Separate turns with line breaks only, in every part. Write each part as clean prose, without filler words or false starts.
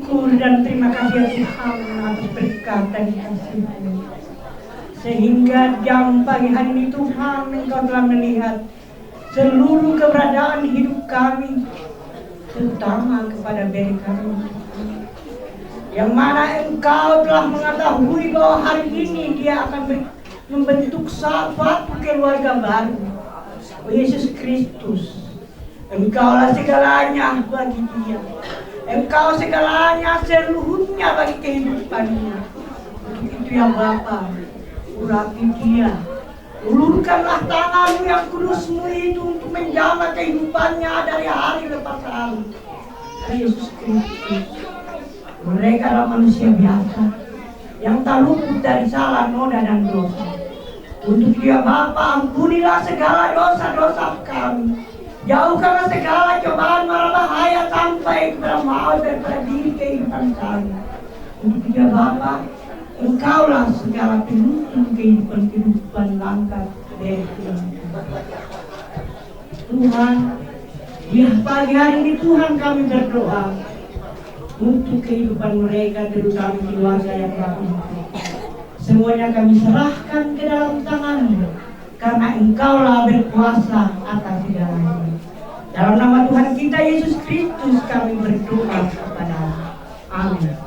syukur dan terima kasih ya Tuhan atas berkat dan kasih-Mu. Sehingga jam pagi hari ini Tuhan Engkau telah melihat seluruh keberadaan hidup kami, terutama kepada bayi kami, yang mana Engkau telah mengetahui bahwa hari ini dia akan membentuk suatu keluarga baru. Oh Yesus Kristus, Engkaulah segalanya bagi dia. Engkau segalanya seluruhnya bagi kehidupannya. Untuk itu ya Bapa, urapi dia. Ulurkanlah tangan-Mu yang kudus-Mu itu untuk menjaga kehidupannya dari hari lepas hari. Yesus Kristus, mereka adalah manusia biasa yang tak luput dari salah, noda dan dosa. Untuk dia Bapa, ampunilah segala dosa-dosa kami. Jauhkanlah segala cobaan mara bahaya sampai kepada maut daripada diri kehidupan kami. Untuk dia Bapa, Engkaulah segala penuntun kehidupan langkah dari Tuhan. Di pagi hari ini Tuhan kami berdoa untuk kehidupan mereka, terutama keluarga yang baru. Semuanya kami serahkan ke dalam tangan-Mu, karena Engkaulah berkuasa atas segalanya. Dalam nama Tuhan kita Yesus Kristus kami berdoa kepada-Mu. Amin.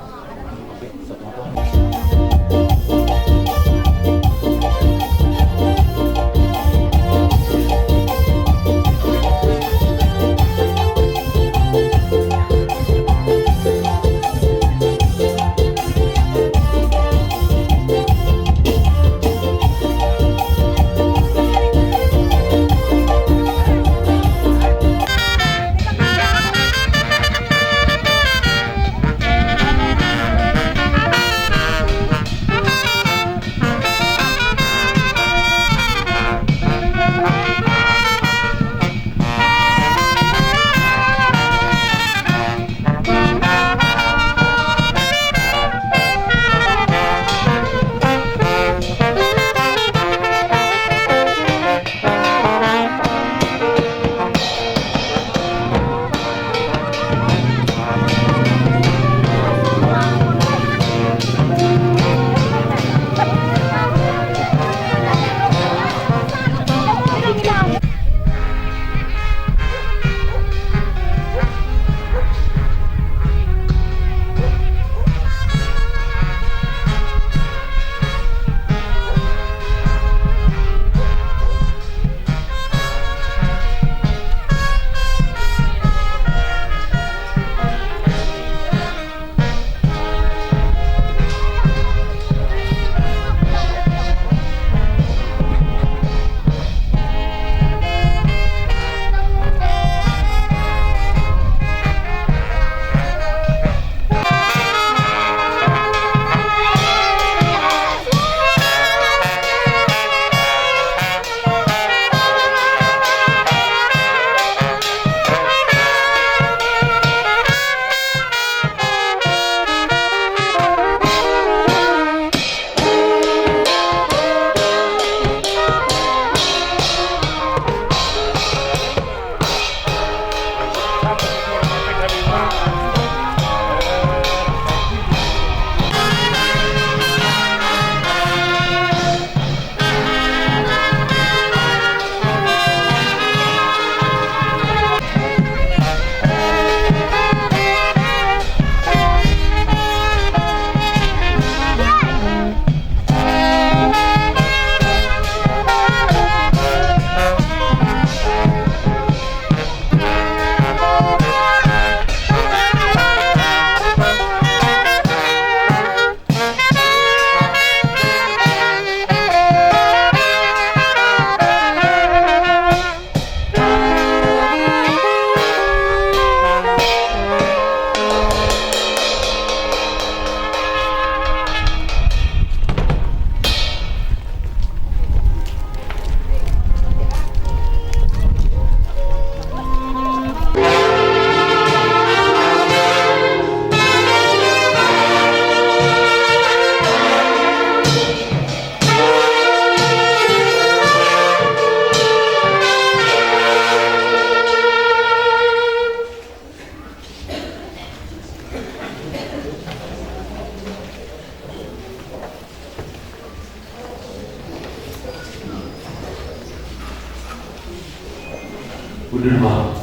Kudulma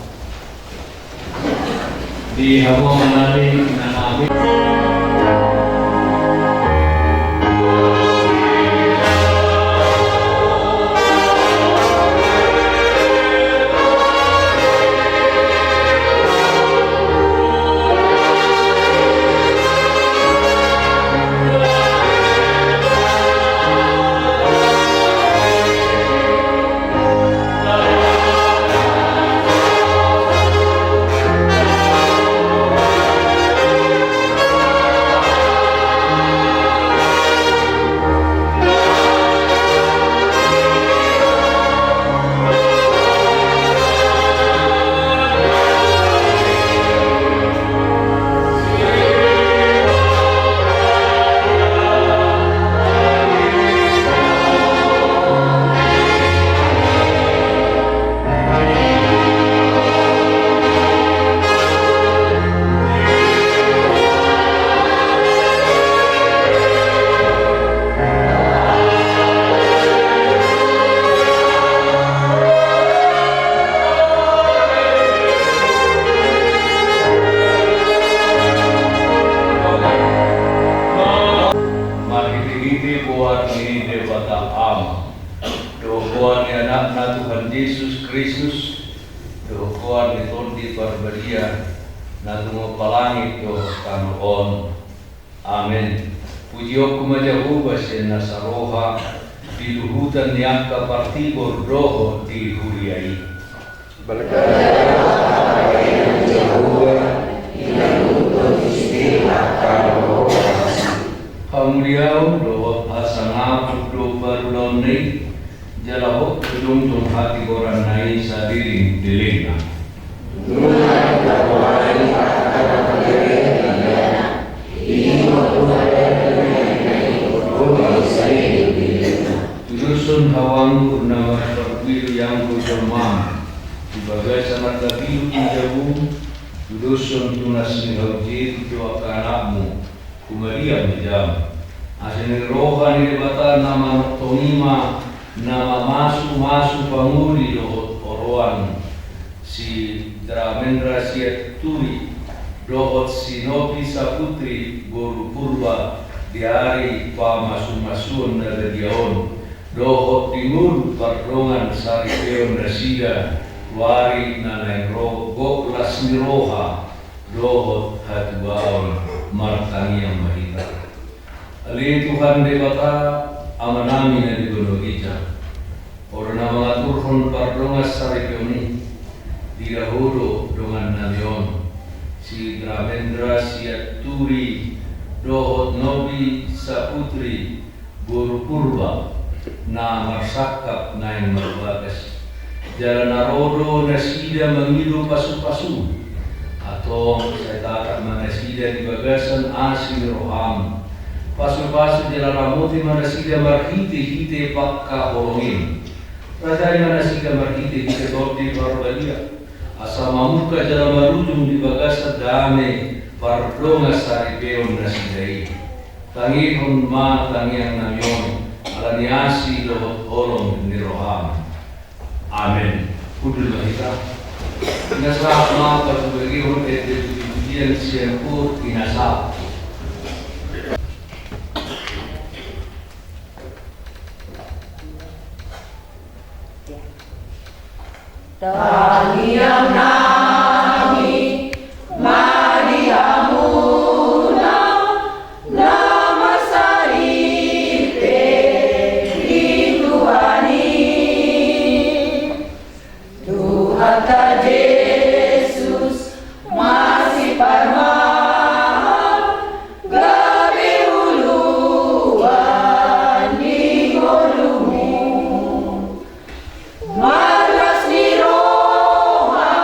di hawa manali na namin. Doa ni anak na Tuhan Yesus Kristus, doa ni Tuhan Barbaria, na tumapalangi do Panginoon. Amen. Puji aku majahuba siya na sa roha, diluhutan niya ka partibor roho di huriai. Hamuliau do asangapuk do barulon ni jalahok tulung tung hati koran nai sadiring dilingna. Tudusun hawang purnama perpilu yang kujerman dibagai sangat tabiu jauh. Tudusun tunas nihawjir doa kanakmu kumaria menjam. Asini rohani debata nama tonima nama masu panguli dohot oroan si Dramendra siat turi dohot si Nopi Saputri Guru Purba diari pa masu-masuon na radiaon dohot timur pardongan sari peon rasida wari nanay rogo lasmi roha dohot hatubaon martangi yang mahita. Ali Tuhan debata amanami na dibunuh ija. Orang mengatur hon pardongas sari peoni didahulu dengan namion si Dramendra siat turi dohot Nopi Saputri Guru Purba na marsakap na yang marbagas jalan narodo nasida mengilu pasu-pasu atau saya takak manasida di bagasan asin roham pasu-pasu jalan ramuti manasida marhite-hite pakka horongin Rajai manasida marhite-hite torti barbalia asa mamuka jalan marujung di bagasan dame pardonga sari peon nasidai tangihon ma tangiang namyon alaniasi dohot olong ni roham. Amen. Kudul mahita. Inasa ma patugi hon ete tujuan siapur inasa.
Tahniah nami Mariamuna nama saripe Tuani Tuhan ta Yesus masih parmah gabe uluan di holumu maras ni roha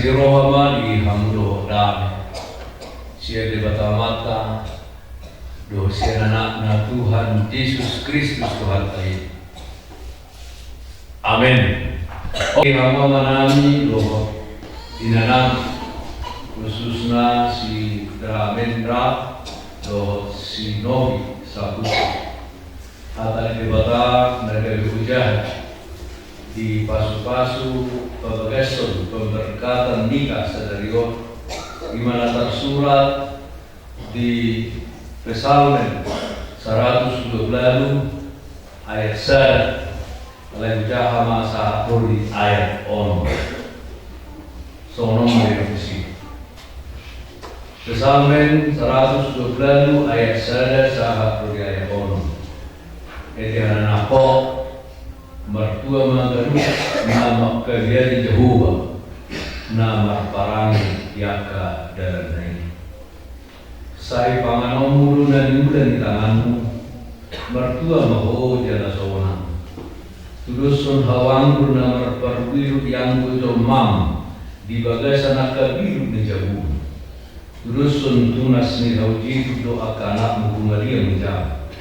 si rohama di hamudo dame. Sia di batamata do sia anak Tuhan Yesus Kristus Tuhan kita. Amin. Oke, hamba manami do inanak khususnya si Dramendra do si Novi Sabut. Hata di bata mereka hujan di pasu-pasu pembegasan pemberkatan nikah sederhana di mana tersurat di Psalm 120 ayat 1 oleh ucaha masa di ayat on sono merevisi Psalm 120 ayat 1 sahat di ayat on ediana nako mertua mengadu nama kalian Jehovah nama parangi yaka dalam ini saya panganomu dan di tanganmu mertua maho jala sawana tudusun hawang nama perwiru yang mam di bagasan akabiru ni jauh tudusun tunas ni hauji doa anak mukumalia menjauh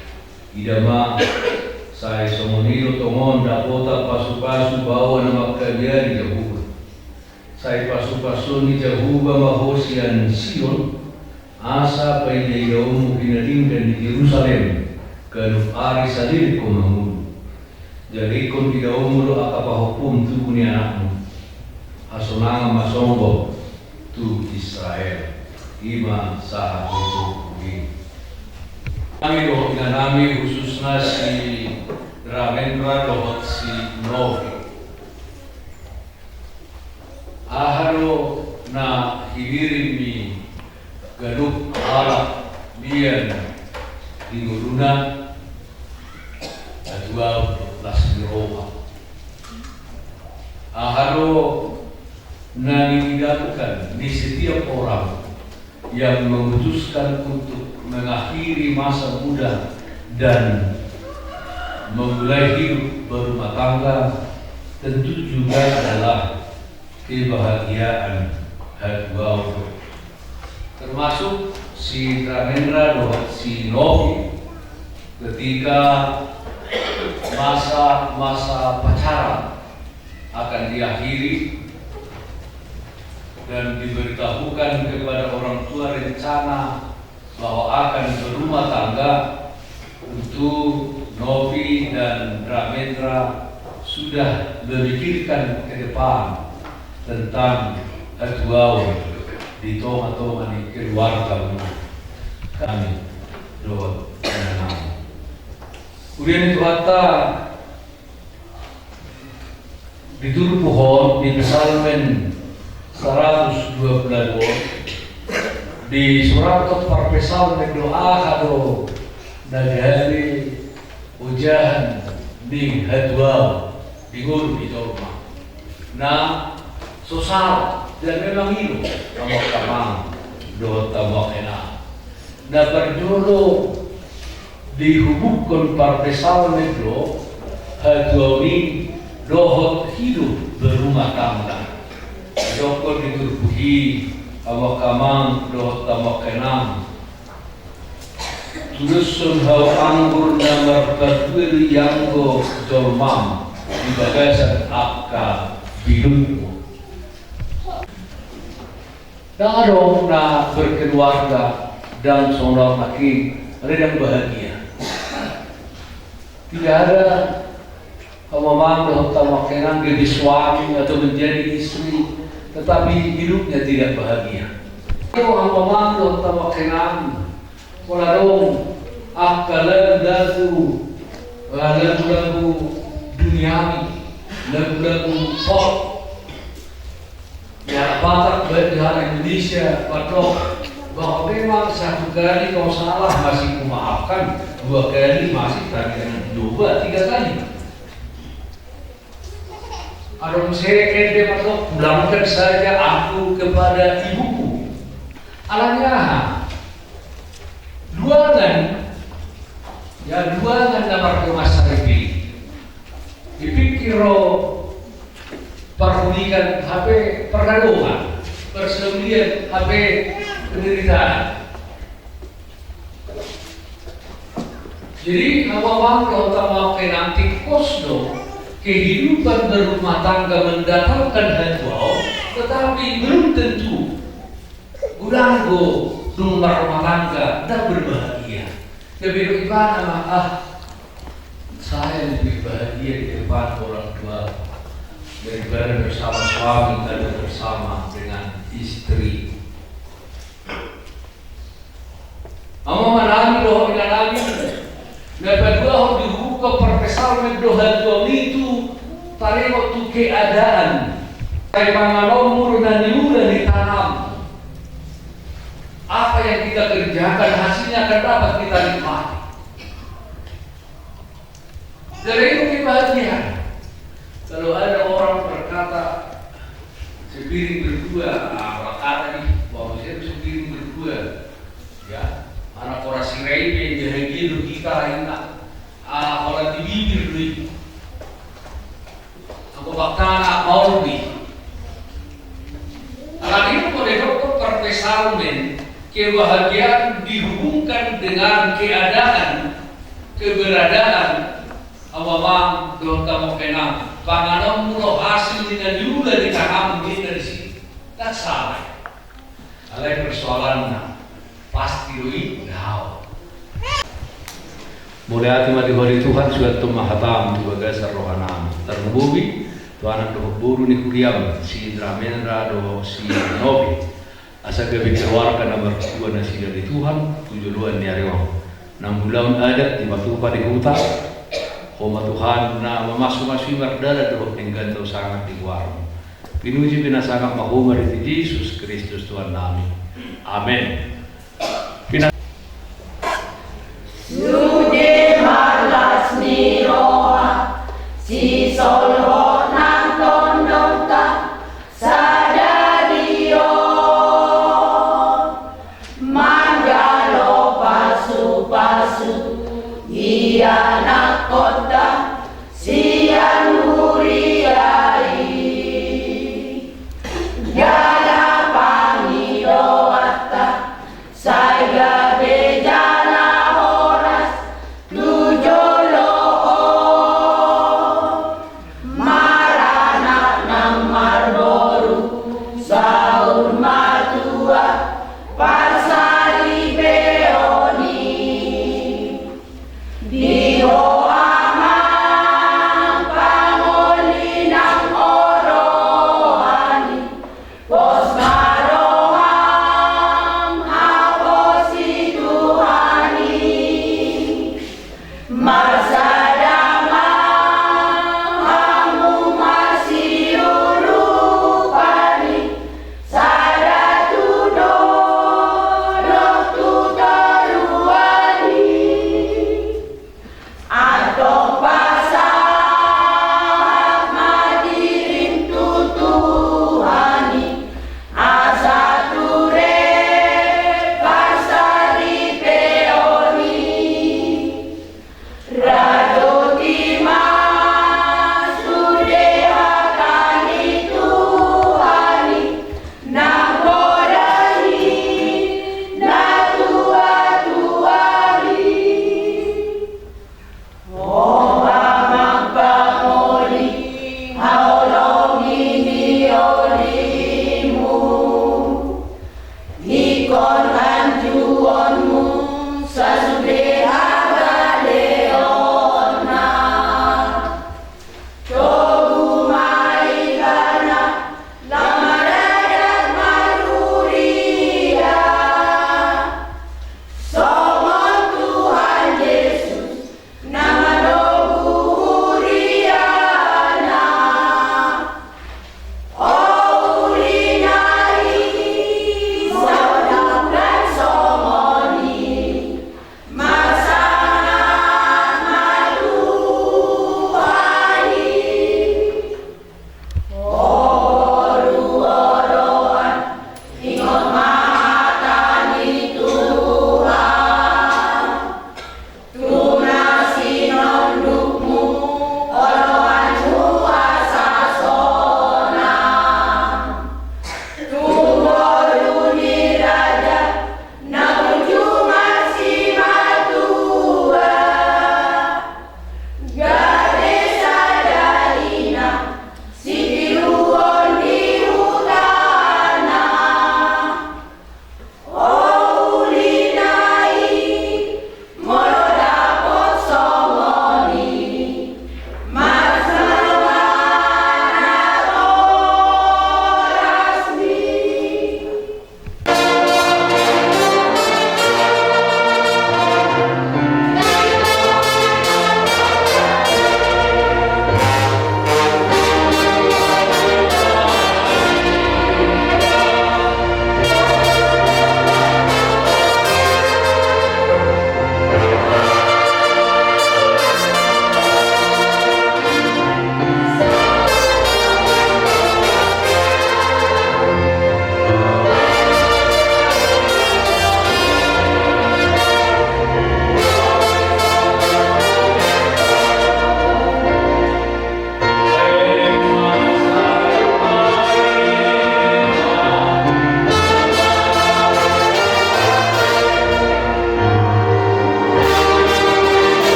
idama saya somonilo tomon dapota pasu-pasu bawa nama kalian Jehovah. Saya pasu-pasu ni Jehovah mahosian Sion asa paide yaumu kinalingkan di Yerusalem kanu ari salir ko mamulu. Jadi kon di yaumu lo akapahukum tu kuni anakmu. Asonanga masonggo tu Israel. Ima saha itu ini. Kami doa nami khususnya si Dramendra doa si Novi. Aharo na hibirimi galup ala bian di guruna adua lasmiroha. Aharo na ditinggalkan di setiap orang yang memutuskan untuk mengakhiri masa muda dan memulai hidup berumah tangga tentu juga adalah kebahagiaan hadwau termasuk si Dramendra dan si Novi ketika masa pacaran akan diakhiri dan diberitahukan kepada orang tua rencana bahwa akan berumah tangga. Untuk Novi dan Dramendra sudah memikirkan ke depan tentang hadwau di toma-toma di keluarga kami doa dan kemudian itu kata diturut pohon di Psalm 122 di surat Psalm doa kado dari ujian di hadwau di guru di toma nah sosal dan memang itu tamok kamang doa tamok enak nah berdulu dihubungkan Psalm itu hadwau ini dohot hidup berumah tangga Joko diturbuhi awak kamang doh tamak kenang Tudusun hau anggur namar bertuil yang go jolmam di bagasan akka bidungku Darong na berkeluarga dan seorang laki redang bahagia tidak ada pemahaman doh tamak kenang jadi suami atau menjadi istri tetapi hidupnya tidak bahagia. Itu ampaman doh tamak kenang walau akalan lagu duniawi, lagu pop, ya batak berdehara Indonesia patok bahwa memang satu kali kau salah masih memaafkan, dua kali masih tak dua, tiga kali. Adong saya kende patok pulangkan saja aku kepada ibuku. Alanya luangan nama kemasa ini dipikir perhunikan HP pergaduhan perselisihan, sampai penderitaan. Jadi awal-awal kalau memakai nanti kosdo, kehidupan berumah tangga mendatangkan haduau, tetapi belum tentu udago rumah tangga dan berbahagia. Lebih gimana saya lebih bahagia di depan orang tua daripada bersama suami dan bersama dengan istri. Mengalami doa mengalami. Dapat dua dibuka perkesalan doa itu tarik waktu keadaan. Kayak pangalom murna diulah ditanam. Apa yang kita kerjakan hasilnya akan dapat kita nikmati. Dari itu kebahagiaan. Kalau ada orang berkata sepiring berdua, kata nih bahwa saya sepiring berdua, ya. Anak orang sirai yang gitu kita enak, orang di bibir dulu, aku bakal anak mau nih. Anak itu pada dokter perpesalmen, kebahagiaan dihubungkan dengan keadaan, keberadaan, awam dokter mau kenal, panganom mulu hasil dengan juga ditanam di sini, tak salah. Ada persoalannya. Pasti lui now. Mulai hati mati hari Tuhan sudah tumahatam tu bagasar rohanam. Terbubi Tuhan do buru ni kuriam si Indra do si Nobi. Asa gabi keluarga nomor 2 nasi dari Tuhan 7 ni arewang. 6 bulan ada di waktu pada hutan. Homa Tuhan na memasuk-masuk mardara do enggantau sangat di warung. Pinuji binasangat mahumar di Yesus Kristus Tuhan nami. Amin.
Sude malas ni roha, si solho nang tondota, sadario, manjalo pasu-pasu, iya nak kota, sian huriai, jala pangidoata, saya beja.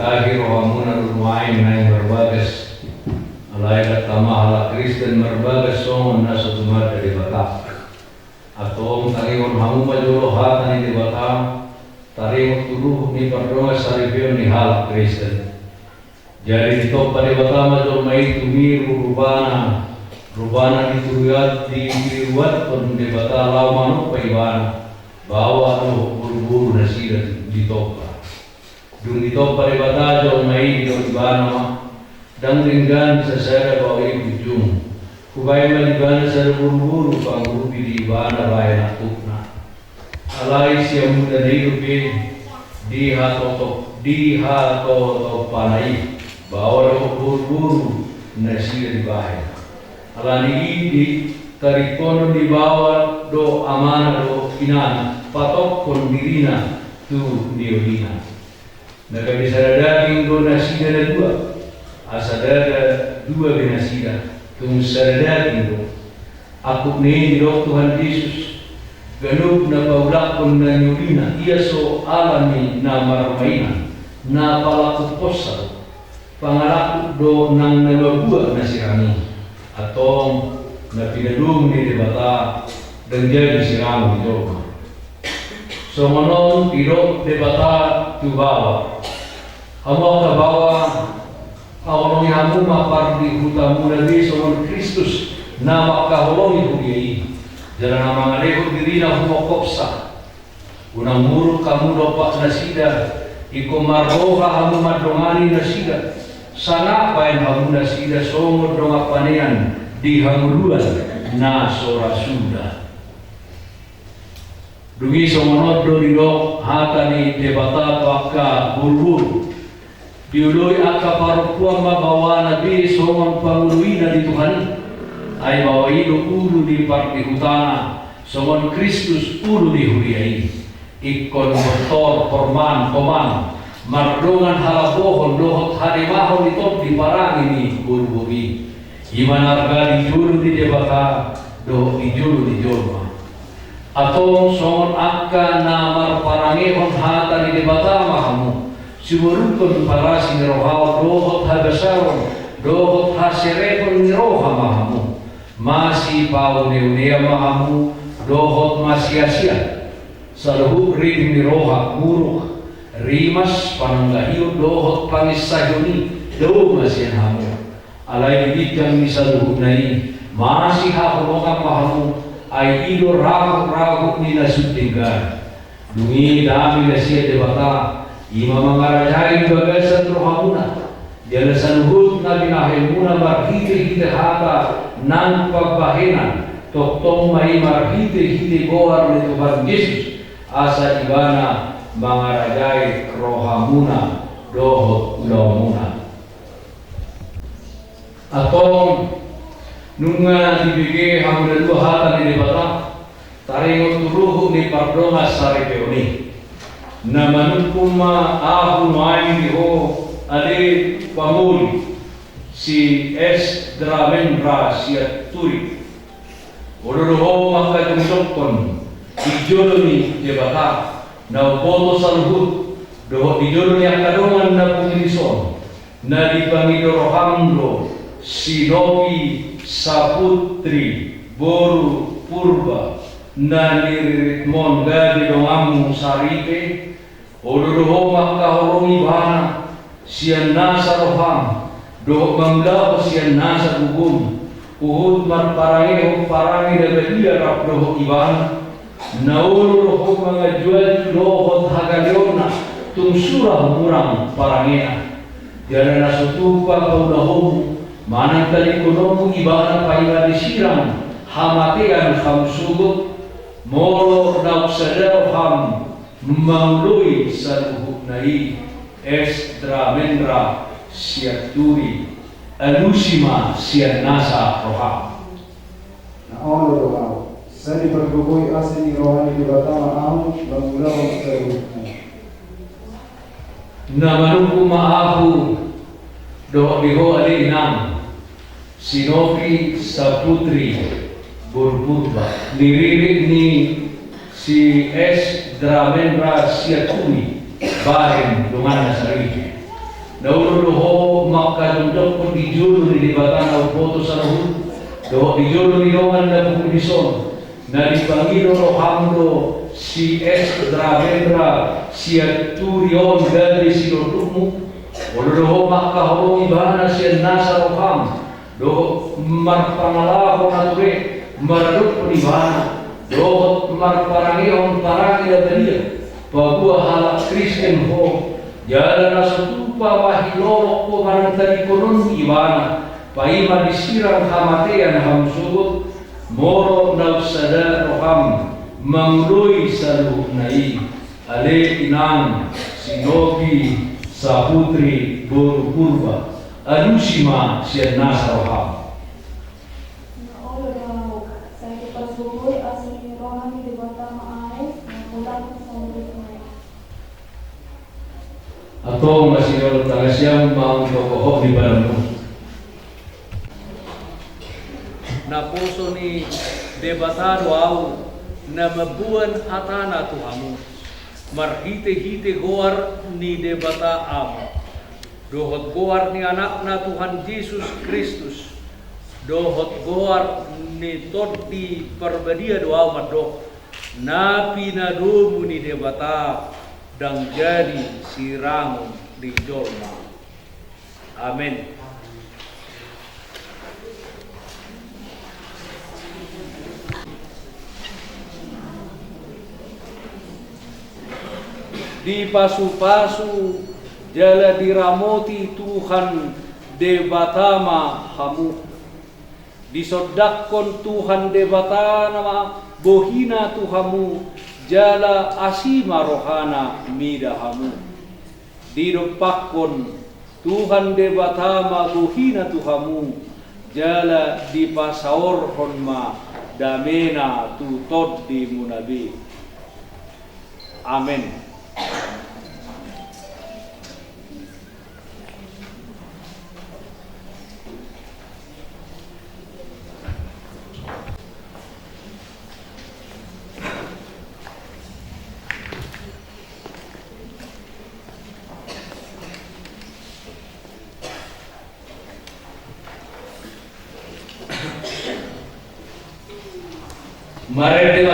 Dagir rohamuna rumain naik berbagas alaikat tamahala Kristen berbagas songon nasa tumar dari Batak atau taringon hamu majolo hatan di Batak taringon turuh ni pardonga saripio ni hal Kristen jadi ditop pada Batak majolo mai tumiru rubana dituyat diruat pun di Batak lau manuk paibana bawa no buru-buru nasidat ditop dung ditop pada Batak jauh mai di ibana dan ringgan sesara bawa ujung kubai malibana sara buru-buru panggurupi di ibana bayan atukna alai siya muda na ilupi diha toto panai bawa no buru-buru na siya di bayan alani di tarikono di bawah do amana do inana patok kondirina tu niolina naga bisa daging do nasida na dua asadada dua benasida tung sadaging do aku ni do Tuhan Yesus ganub na paulak kon na niolina iya so alami na marmaina na palakut posal pangalakut do nang nalabua na sirami atau na pinadung ni debata dan jadi sirang di Joma. So manon iro debata tu bawa. Amo ka bawa awalong hamu mapar di hutamu nabi somon Kristus na makaholongi hugei. Jalan nama ngaleko diri na humokopsa. Unang muruk kamu dopak nasida iko marroha hamu madongani nasida. Sana paen hamu nasida somon dongak panean di hamuluan na sora suda dungi somonot do ridok hatani debata baka buru diuloi aka parukuang mabawa nabi somon panguluina di Tuhan ay bawa ido ulu di parti hutana somon Kristus ulu di huriai ikon motor korman koman mardongan halabohon dohot harimahon itop di parang ini buru-buri Gimana harga dijulu di debata do dijulu di Joma atau songon akka namar parangehon hata di debata mahamu simurukun para sinirohau dohot habasaron dohot haserehon niroha mahamu masih pau neunea mahamu dohot masia-sia saluhu rin niroha muruk rimas pananggahiu dohot pangisajoni do masian hamu alai bidang misaluhu nai masih hakulongan pahamu ai ido ragu ni nasudinggan dungi dami nasia debata ima mangarajai bagasan rohamuna jala saluhut nabi nahemuna marhite hata nan pabahenan toktong mai marhite goar ni Tuhan Yesus asa ibana mangarajai rohamuna dohot ulamuna atau nunga dibigi hamdan dua hatan di debata taringot turuhu ni pardonga sari peoni namanukuma ahu main diho ade pamuli si es dramendra siat turi odoho maka jumsokon ijoloni debata na boto salhut doho ijoloni akadongan na pumilison na dipangidorohamdo Sinopi Saputri Boru Purba Naniritmon Gadi Dongamu Saripe Ododoho Makahorong Ibana Sian Nasa Roham Dohok Manggawa Sian Nasa Gugum Uhud Marparangi Parangi Dabadia Rap Dohok Ibana Naulu Dohok Mangajual Dohok Hagaliona Tungsura Murang Parangena Jana Nasutupa Kaudahom Manang tali konomu ibana paila disirang hamatean ham sugut molo dauk sadar ham maului saluhuk nai es dramendra siaturi alusima sian nasa roham
na ono roham sani bergugui asini rohani di batama amu mengulawang saluhukmu
namanungku maahu do biho ali inam Sinopi Saputri Burpurba diririk ni si es Dramendra Siaturi Bahem Dungan Nasari Naulo makadundok ko di julu ni libatan au foto sa ruhul. Do di julu ni roman na bukudison. Na di Panginoon rohamdo si Dravendra si Turion dari Silotumu. Olo makahong ibana si Nasa roham. Do marpangalaho na ture maradut penibana. Do marparangion parangi na tania. Pagua halak Kristen ho. Jalan nasutupa wahilorok ko manantari konon ibana. Paima disirang hamatean hamsugot. Moro nausada roham. Mangului salu nai. Ale inang sinobi saputri boru purba. Anushima siya nasa roham.
Saya pasugoi asli rohani di Batama Aes, mengulangkan samudutnya.
Atau masih kalau tagasiyang mau tokoh di Bandung. Na puso ni debatado au na mabuan atana tuhamu. Marhite-hite goar ni debata am. Dohot goar ni anak na Tuhan Yesus Kristus. Dohot goar ni todi perbadia doa madok. Napi na domu ni debata dan jadi sirangun di jolma. Amin. Di pasu-pasu jala diramoti Tuhan debatama hamu. Disodakon Tuhan debatama bohina Tuhamu jala asima rohana midahamu. Didopakon Tuhan debatama bohina Tuhamu jala dipasaor honma damena tutod di munabi. Amin. Mari kita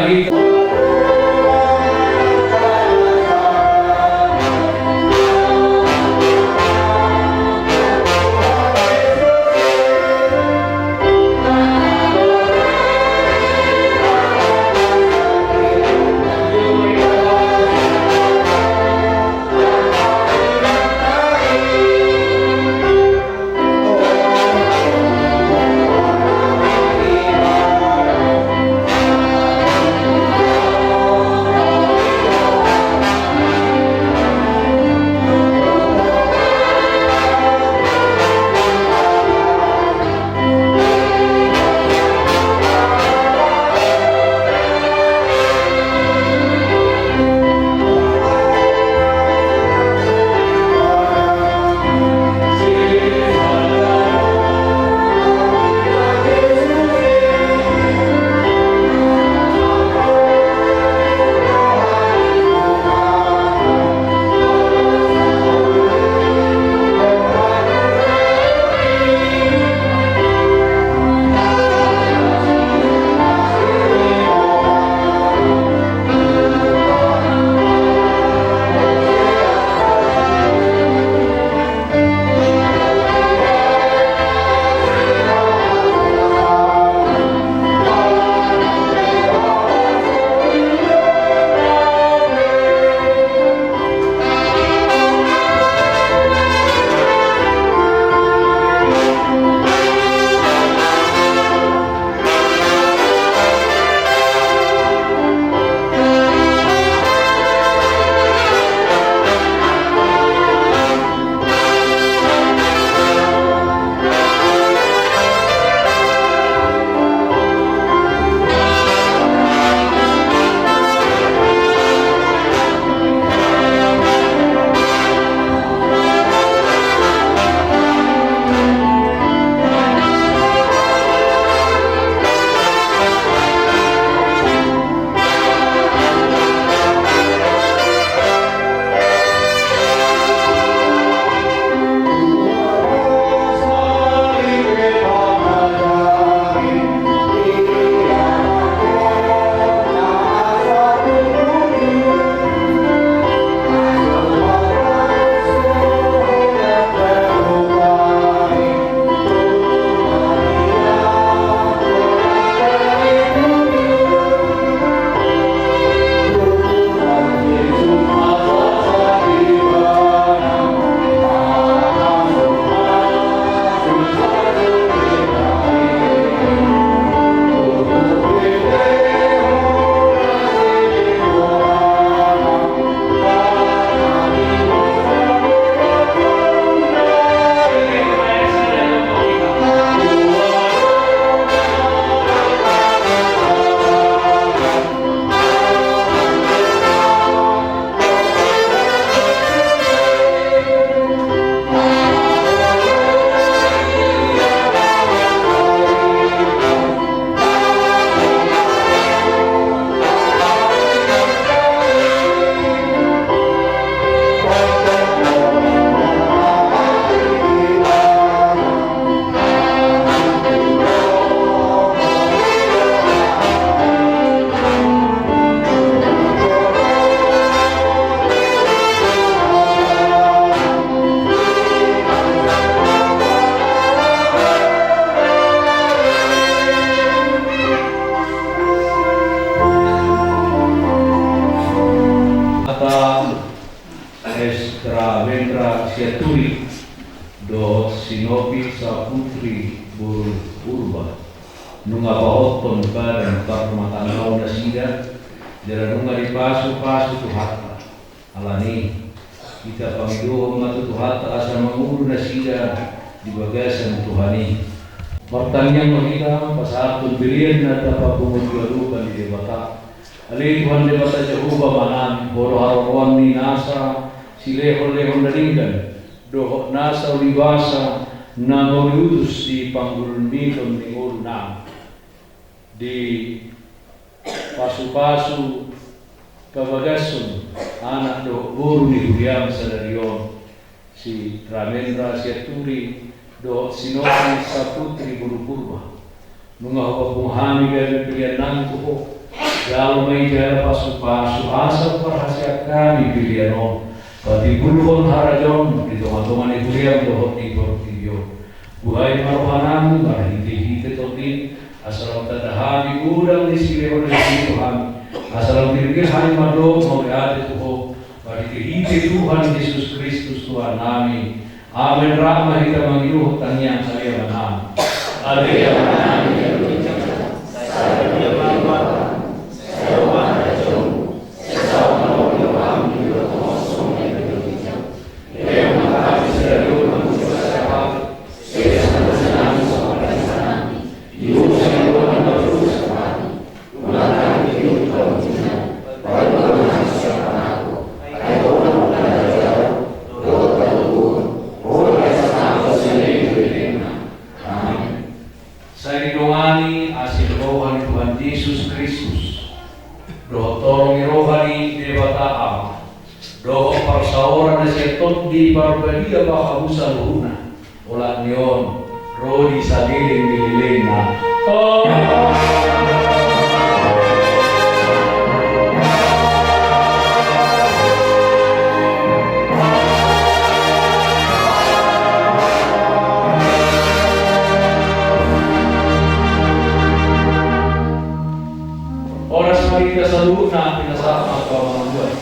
Rametra Siaturi do Sinopi Saputri Buru Urba nunga paoton bareng karmatangau na sida dera nunga di pasu tuhata alani kita panggido matu tuhata asa manguru na sida di bagasan Tuhani pertanyaan kita pasatun bilian na dapat pumudgalukan di debata ali Tuhan debata Jehovah manami horo haroan ni nasa sileho-leho naringgan dohok nasa ulibasa na mauliutus di panggulmiton ni ulunam di pasu-pasu kabagasun anak do buru ni Huriam Sadarion si Ramendra Siaturi do Sinopi Saputri Buru Purba nunga hopa punghami gaya pilihan nang tuho jalo may jaya pasu-pasu asa parhasya kami pilihan o pati puluhon harajon di teman-teman itu yang dohot di portibio buhay maruhanam marahiti-hiti totin asal tadahami udang di sileho dari Tuhan asal tirgir hari mado mawiyati tuho marahiti-hiti Tuhan Yesus Kristus Tuhan nami amin rahmah kita mengiruh tanyang saya manam alea manam di barbadia bakabusa luhuna olah neon rodi sadiling dililena oras marita sa luhuna pinasama ka mga buhay.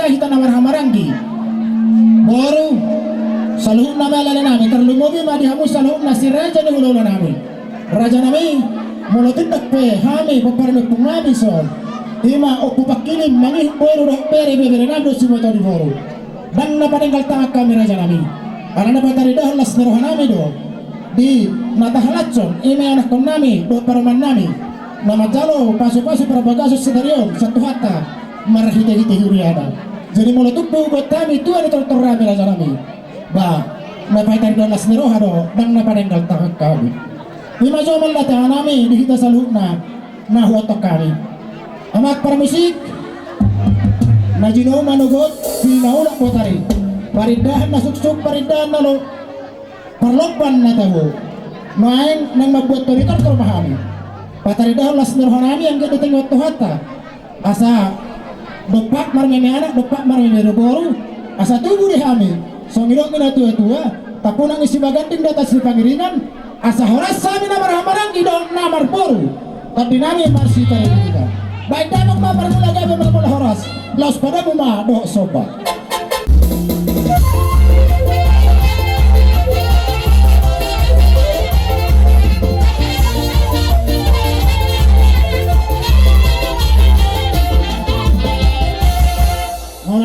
ada kita namar hamaranggi baru saluhun nama lala nami terlumubi madi hamu saluhun nasi raja ni ulula nami raja nami mulutin takpe hami paparmi pungabi son ima opu pakilim mangih boru dok pere bebere nado sumoto di boru dan napadenggal tangak kami raja nami karena batari dah las nerohan nami do di nata halacon ime anak kon nami do paraman nami nama jalo pasu-pasu perabagaso sedarion satu hatta marahite-hite huriada jadi mulai tubuh buat kami tuan itu terami raja nami ba napaitan do las neroha do dan napadenggal tangak kami lima zaman datang nami di kita saluhna nah huatok kami amat para musik najino manugot pinaulak potari paridahan na suksuk paridahan na lo parlokpan na tawo main nang mabuat toritor terpahami pataridahan las nurhanami yang kita tengok tuhata asa dopak marmeme anak dopak marmeme boru asa tubuh dihami songirok mina tua-tua tapunang isi baganting data si pangiringan asa horas sami namar hamarang idol namar boru tapi nami marsi tarikita baik damok mapar mula gabe mula horas laus pada muma doh sobat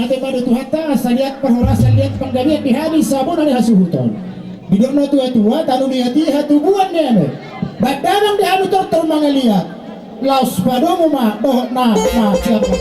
nanti pada tuhata saliat perhorasan lihat penggabian di habis sabun ada hasuhuton bidok no tua-tua tanu dihati hatubuan neme baik damok di hamu termangaliat laus pada muma doh na siapa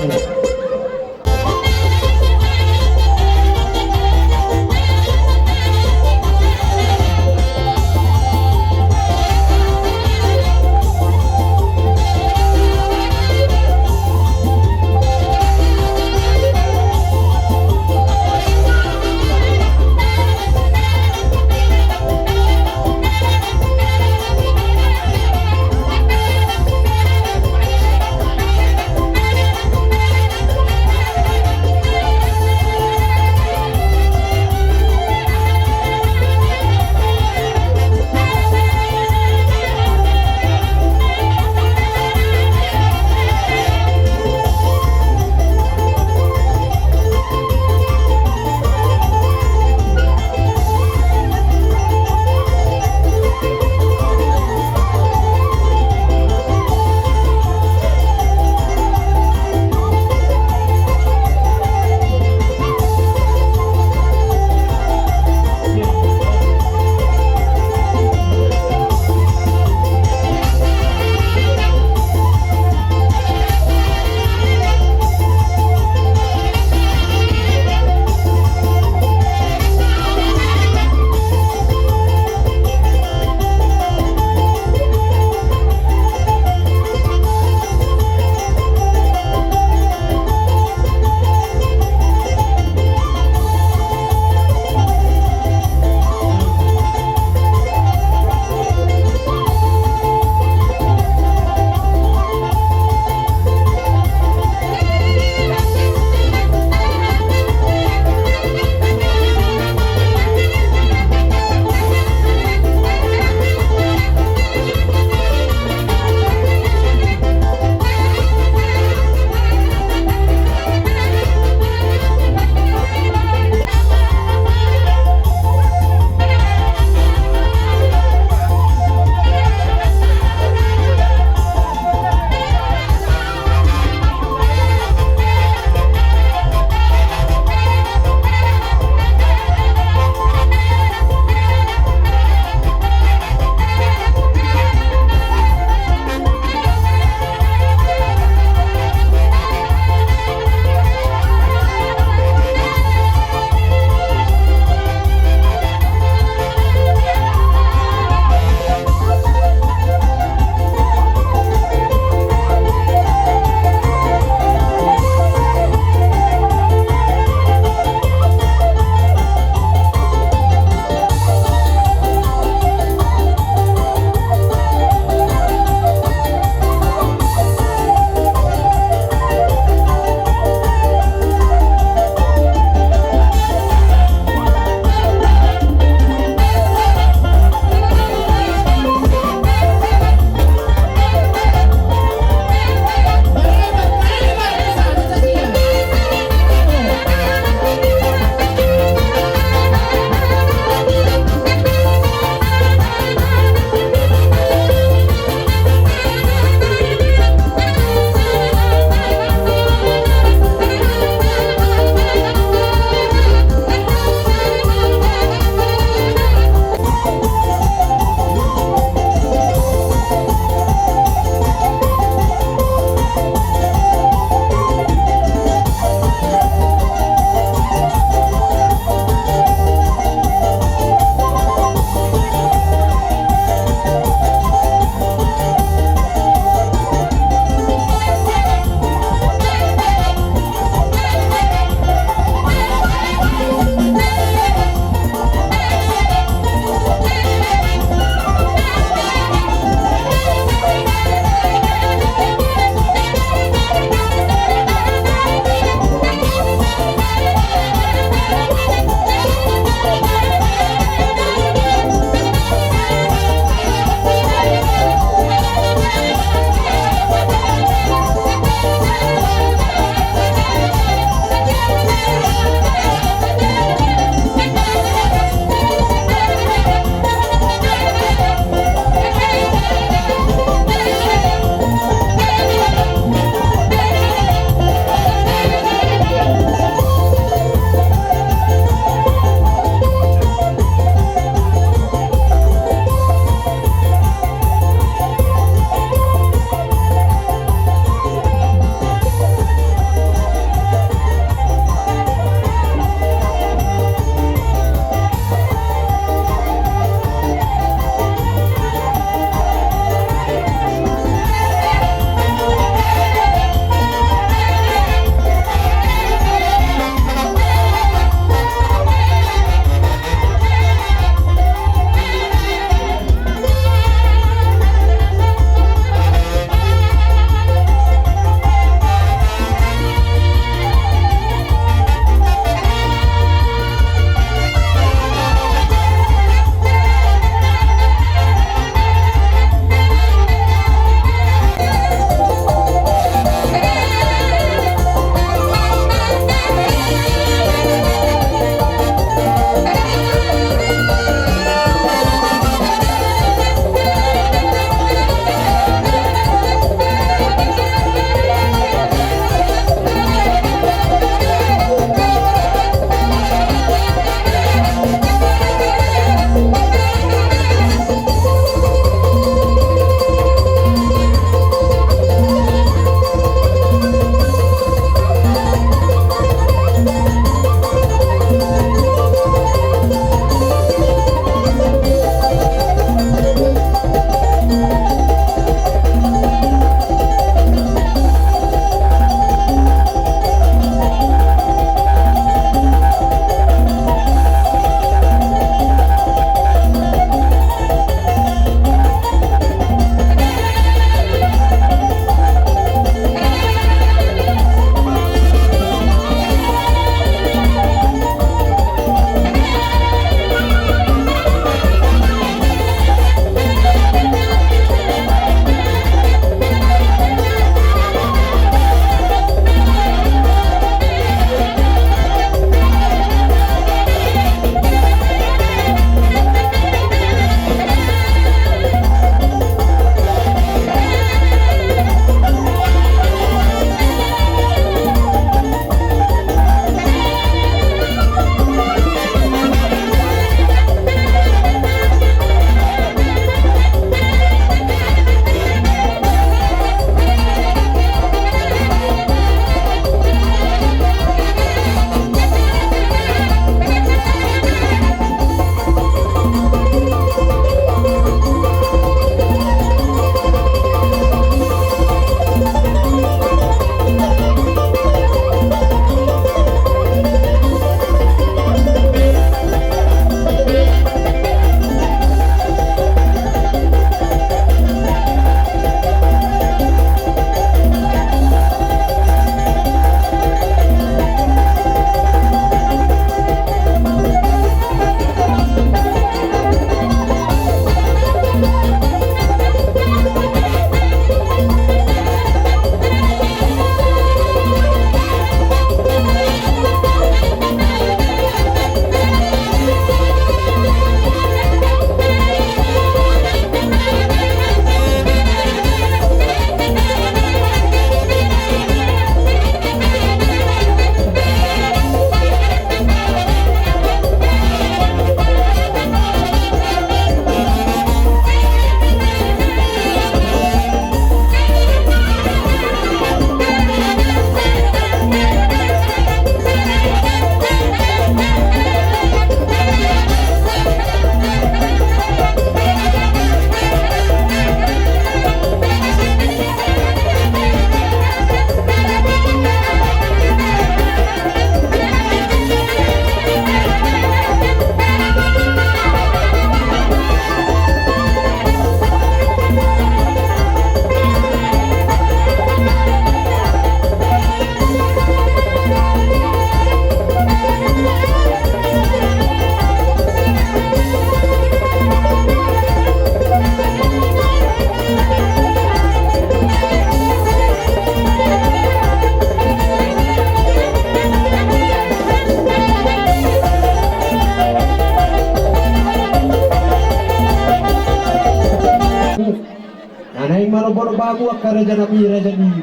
Ono babu akka raja ni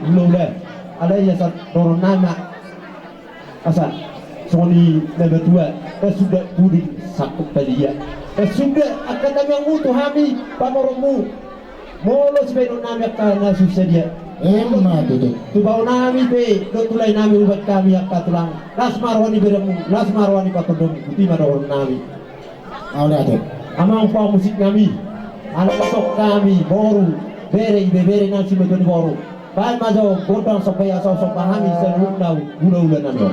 ulaulan. Ada ya sat doron nama. Asa soni nabatua sudah budi sakut palia. Sudah akan kami mutu hami pamoromu. Molos beno nami akka susah dia.
Emma tutu.
Tu bau nami pe do tulai nami ubat kami akka tulang. Las marwani beremu, las marwani patodong putih madoron nami.
Awalnya tu.
Amang pa musik kami. Anak pasok kami boru. Bere nasi metode boru. Baik majo godang supaya sosok pahami seluruh nau ulah nando.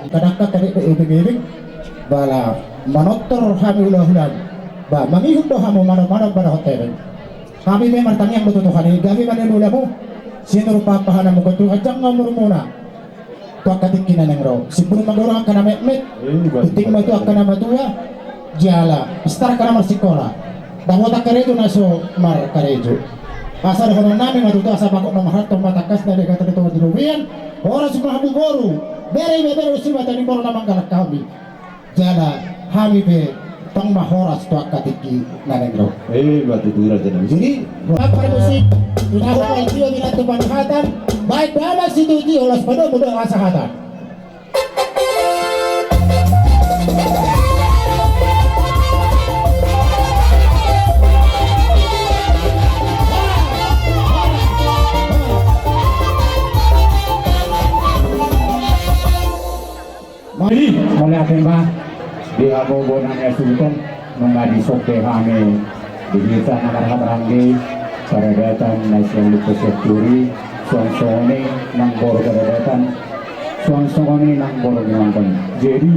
kadang-kadang kami ibig-ibig bala manotor kami ulah-ulah ba mangihog daw hamo manong para hotel kami may martangyang bututukan gabi manilula mo sino papahanan mo kung kajang nga muna to katikinan ng raw siguro magurang ka na met tuting mo ito ka na matua jala istar ka na marsikola dawata ka redo na so mar karejo asal kono namin matuto asa bakok ng mahatong matakas na dekat ito diluwian oras mahabu boru bere usiba tani boro namang galak kami jala hami be tong mahoras to akatiki narendro.
Buat itu Raja Nabi.
Jadi apa musik inahon wal jiwa binatu panhatan baik dalam situji olas pada mudah asahatan.
Mari mulai tema di abobonan sultan mengadi soke hame di desa Namar Hamrangi Paradatan Nasional Pesepturi Suang-suangani nang boro paradatan Suang-suangani nang boro ngangkon. Jadi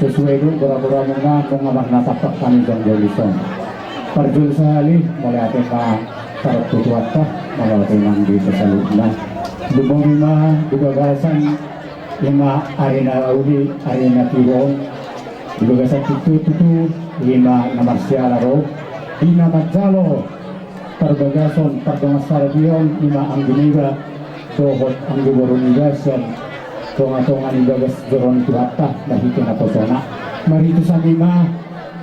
sesuai itu berapa-berapa mengamah natapak kami dan jolison Parjul sehali mulai tema tarap tutuatah mulai tema di sesalutna Lubong lima digagasan lima arena uli arena tiwon digagasan tutu lima namar sialaro di nama jalo perbagason perdongas sarbion lima angginiga dohot anggiborunigasan tonga-tonga nigagas jeron tuhatah dahikin atau sona mari itu lima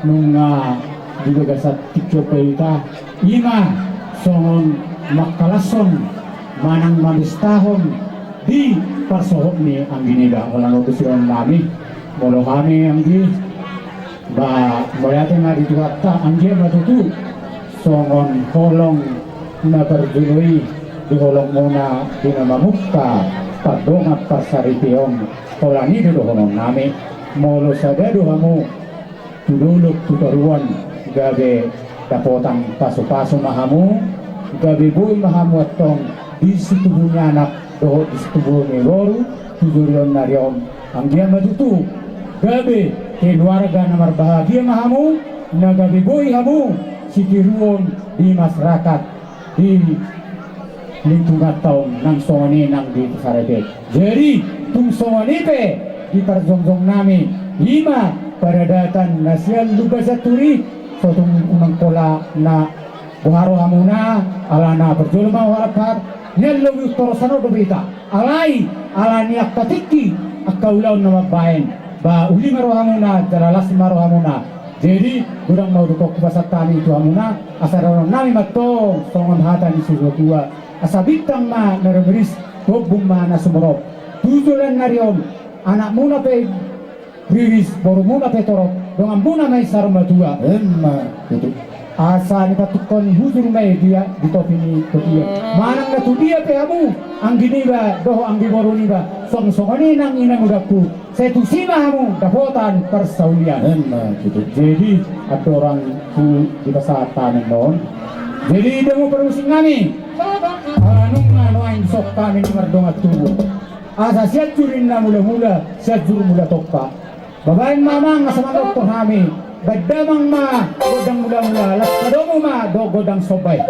nunga digagasan tikyo peita lima songon makalason manang mabistahon di pasohok ni ang ginida walang opisyon nami molo kami ang di ba mayate nga dito kata ang di matutu songon holong na berjului di holong muna di namamukta pagdongat pasaritiong holangi dito holong nami molo sa dedo hamu tudulok tutaruan gabi dapotang paso-paso mahamu gabi buy mahamu atong di situbunya anak dohot di situbuh meloru tujurion nariom ang dia matutu gabi keluarga namar bahagia mahamu na gabi boy hamu sitiruon di masyarakat di lingkungan tahun nang songoni nang di Sarabek. Jadi tung songoni pe di perjongjong nami lima paradatan nasian lubasaturi sotung unang pola na buharo hamuna alana berjolma warapat nyalo torosano dobita alai alani akatiki akaulaw na magbayan ba uli marohamuna dalalas marohamuna jadi gudang mau dukok kubasat tani itu hamuna asararon nami matong songon hatan di susutua asa bintang ma naremeris gobung ma na sumurop tujulan nariom anak muna pe riris baru muna pe torok dengan muna may sarma tua itu asa ni patukon huzur may dia di topi ni topi manang na tu dia pe hamu ang giniba doho ang giboru niba song-songani nang inang udapku saya tu sima hamu dapotan persaulian gitu jadi ada orang tu di pasar tanah non jadi demo perusing kami alanung na noain sok kami ni mardongat tubuh asa siat jurin na mula-mula siat jur mula tokpa babaeng mamang asama doktor kami badamang ma godang mula-mula las kadomo ma do godang sobay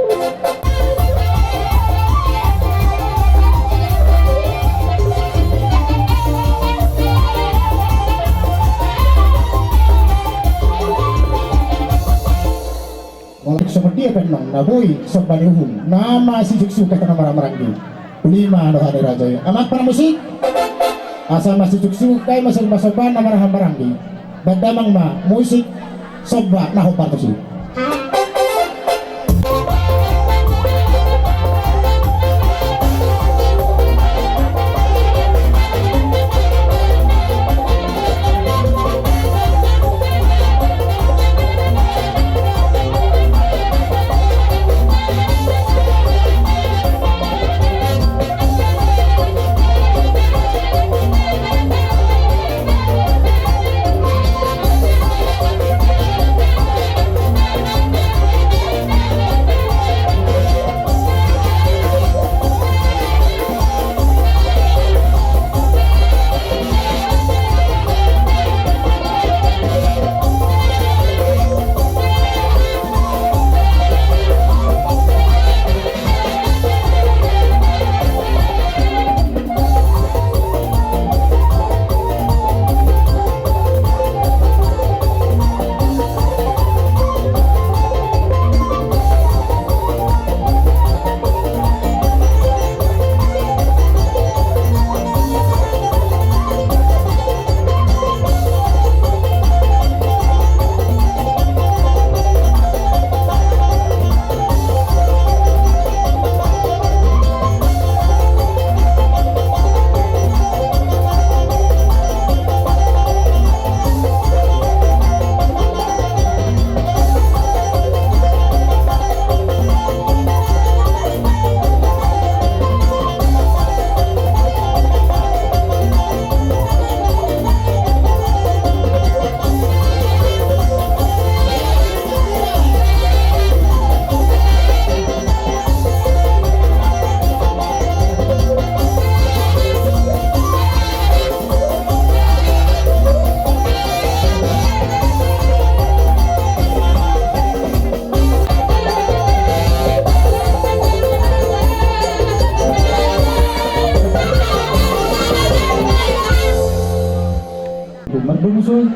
Walau seperti apa nang nabui sebanihum nama si juksu kata nama maranggi lima no hari raja amat para musik asal masih juksu kai masih masoban nama maranggi badamang ma musik sobat naho partosi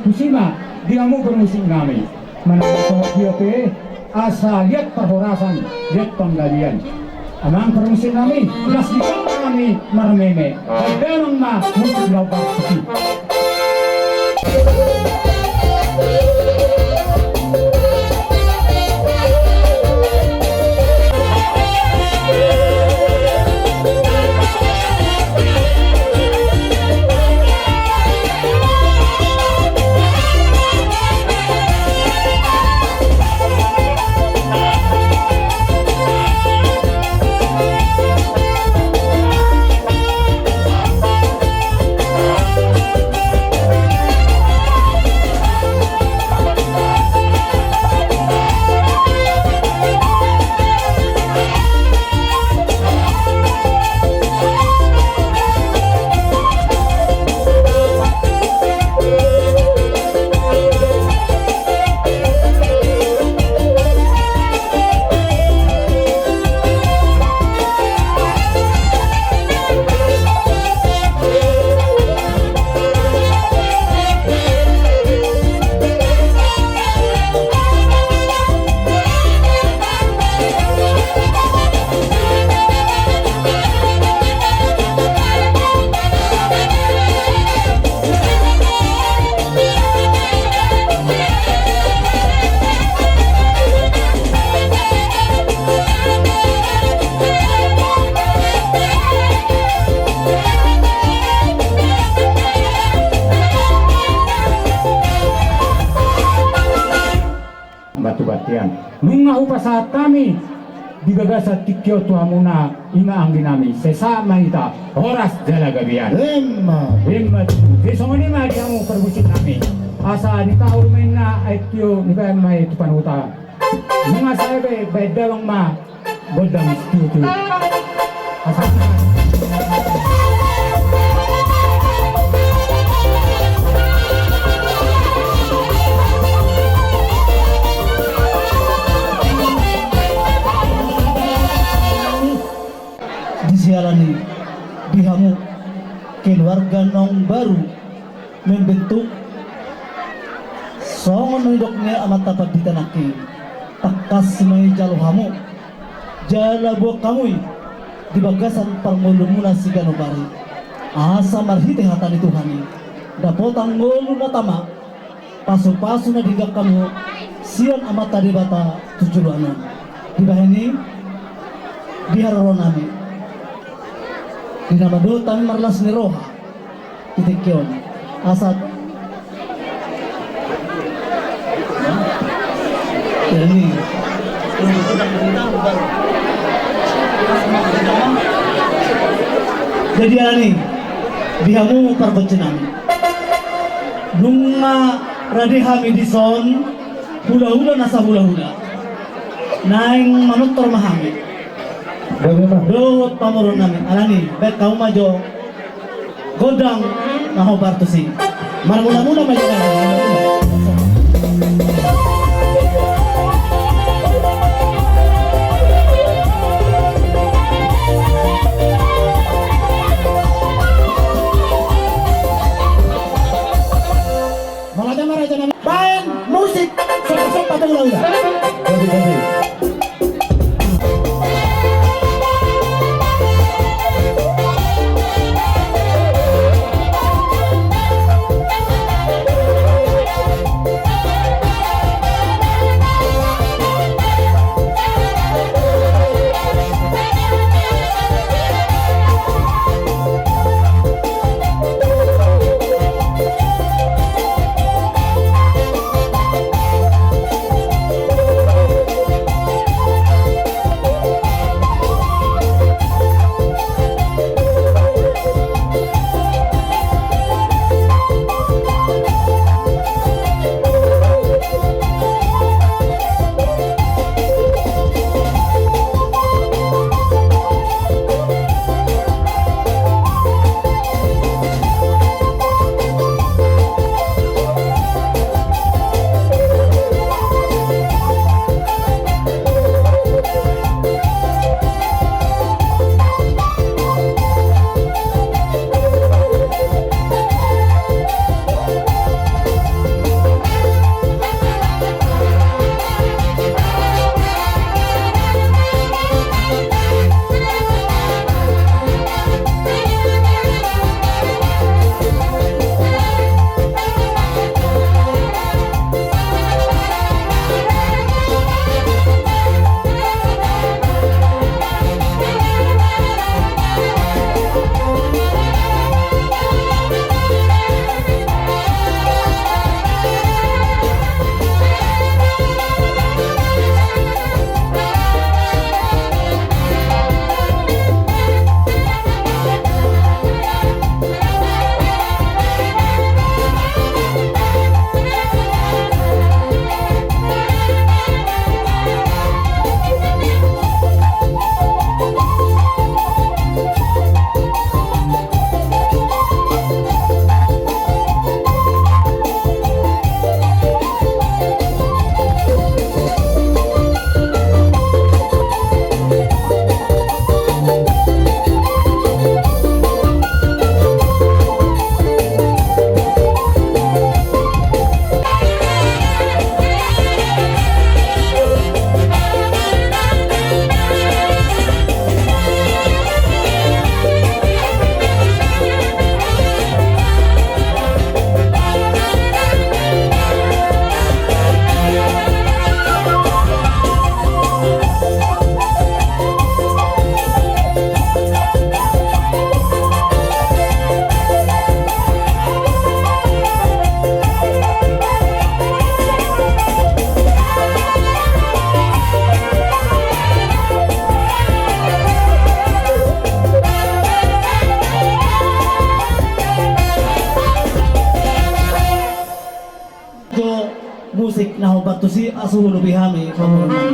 kusima diamu bermusik kami menang Yope asa lihat perhorasan lihat penggalian amang permusik kami belas di kami mermeme ada ma musik lawan putih. Batu-batian nunga upasa kami digagasa tikyo tuhamuna ima angginami sesama ita horas jalagabian himma desongoni ma diamu perbusit kami asa ditaur menna aityo nibayan mai tupanuta nunga saebe bedalong ma godang stutu asa
disiarani dihamu keluarga nong baru membentuk songon nidoknya amat tapat ditanaki takas semai jalo hamu jala buak kamui di bagasan parmolumuna sigano bari asa marhite hatani Tuhani dapotang ngolu natama pasu-pasu na digak kamu sian amat tadi bata tujuanan dibahini diharoronami dinamadutan marlas ni Roha titikyon asat ini jadi ani dihamu perbecenami nunga radihami dison hula-hula nasa hula-hula naing manutor mahami Dawat pamurun namin alani baik kau majo godang naho bartusi marmula-mula majo main musik sok-sok patang lauda. batusi asuh lebih hami pemurungan.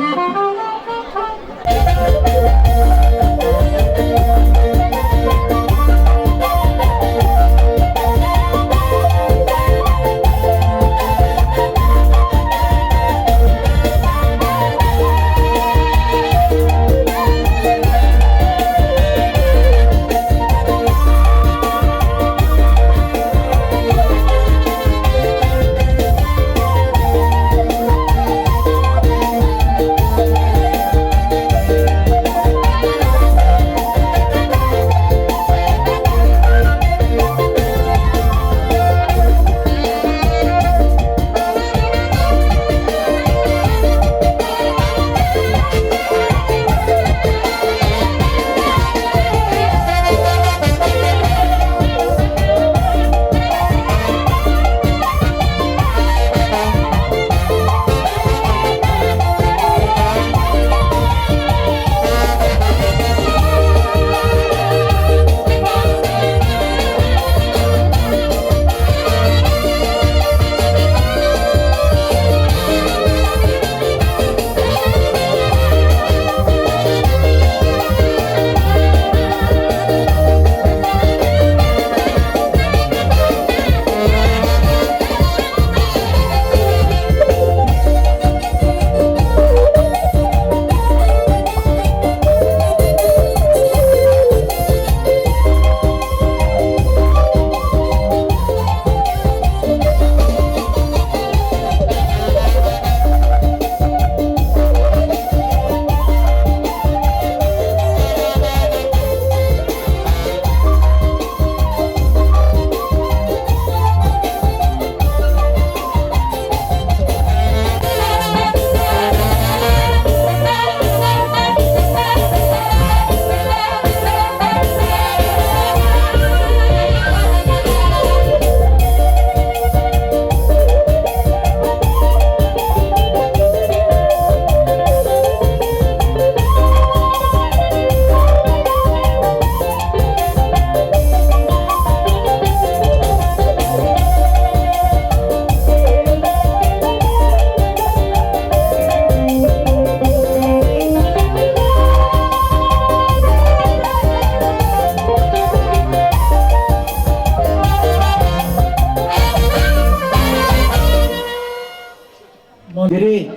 Jadi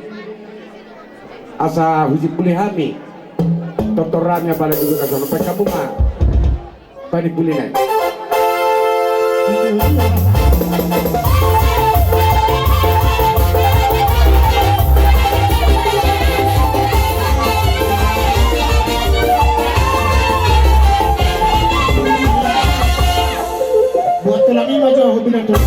asa huji pulih hami totorannya balik dulu ke sana kamu mah balik pulih nih.
Buat tulang ini aja aku bilang tuh.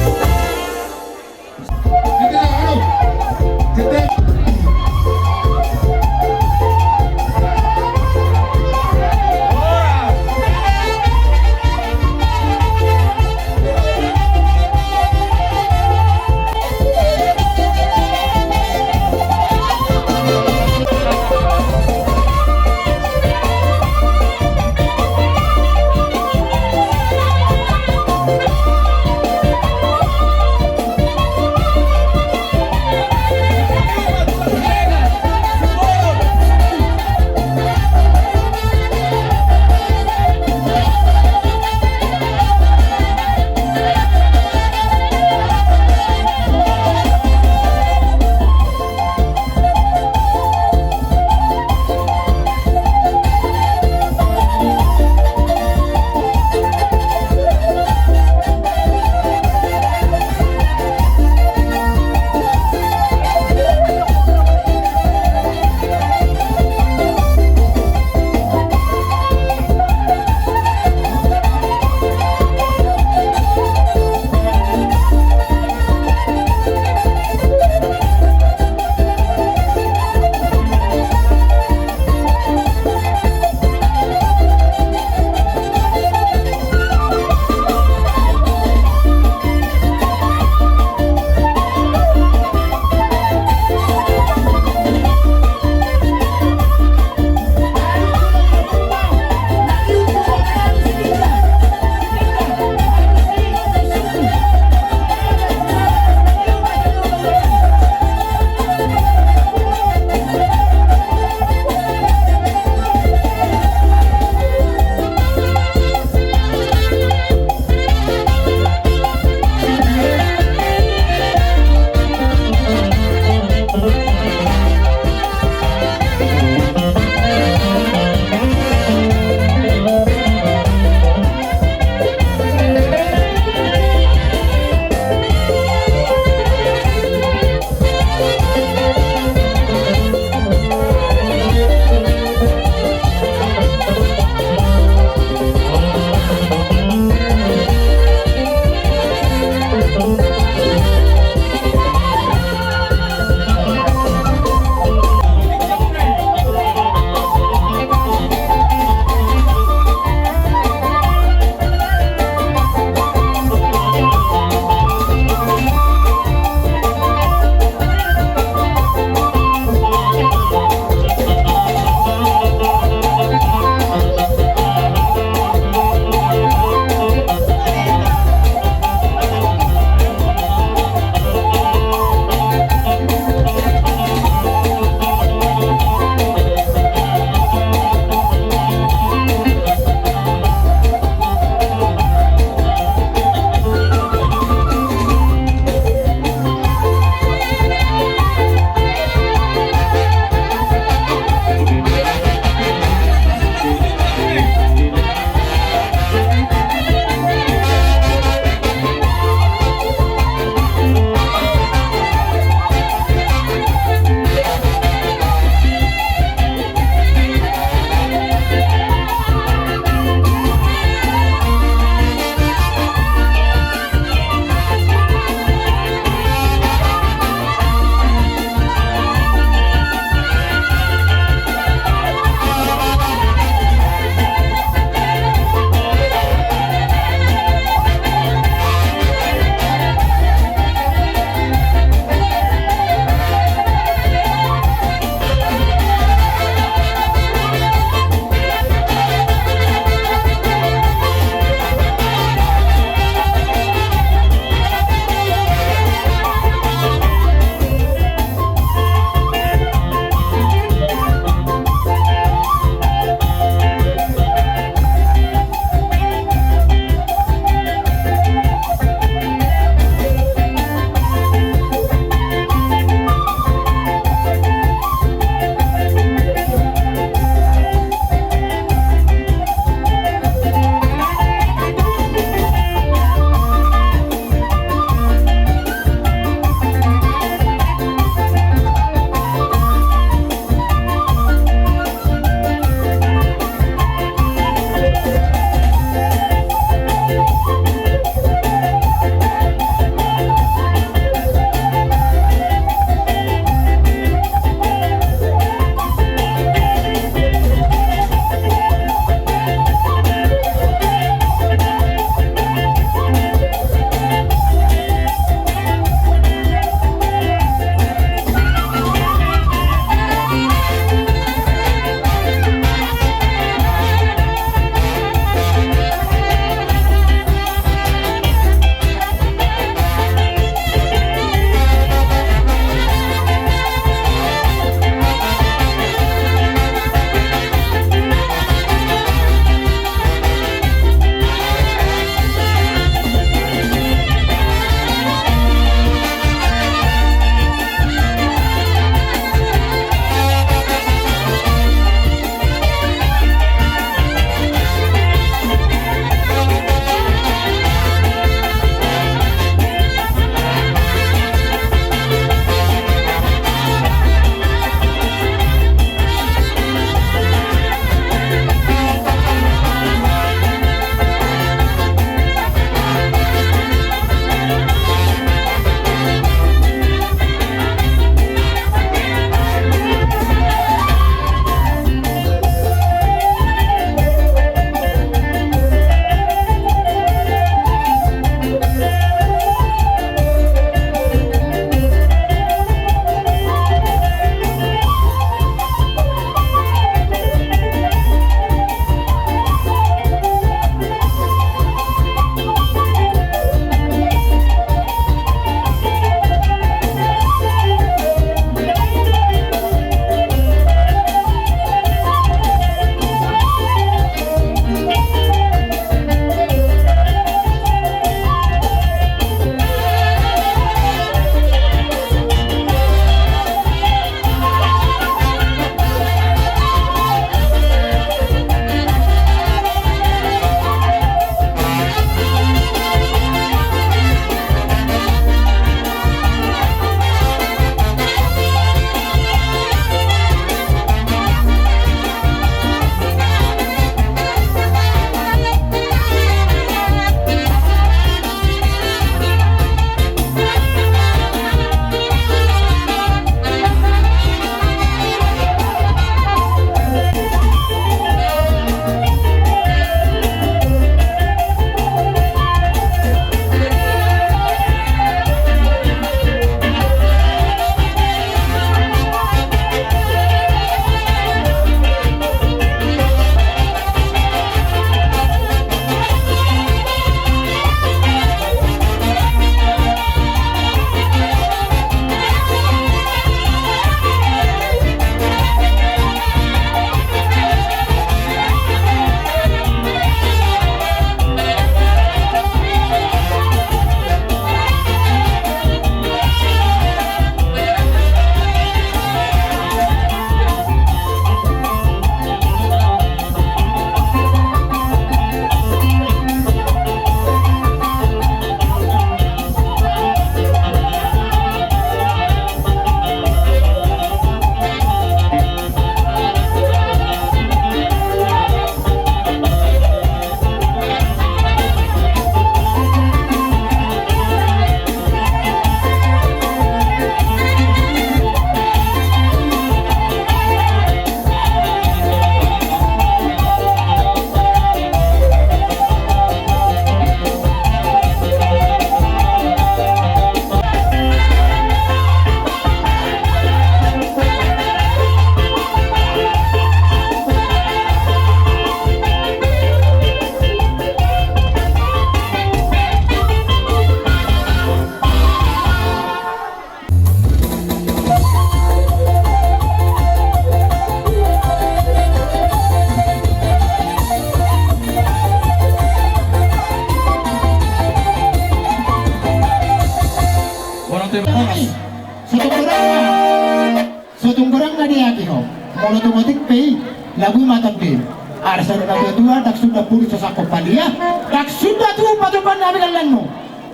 Mula tumatik pay, lagu matan pay. Arsa na dua tak sudah puri sa sakop palia, tak sudah tu patupan namin kalan mo.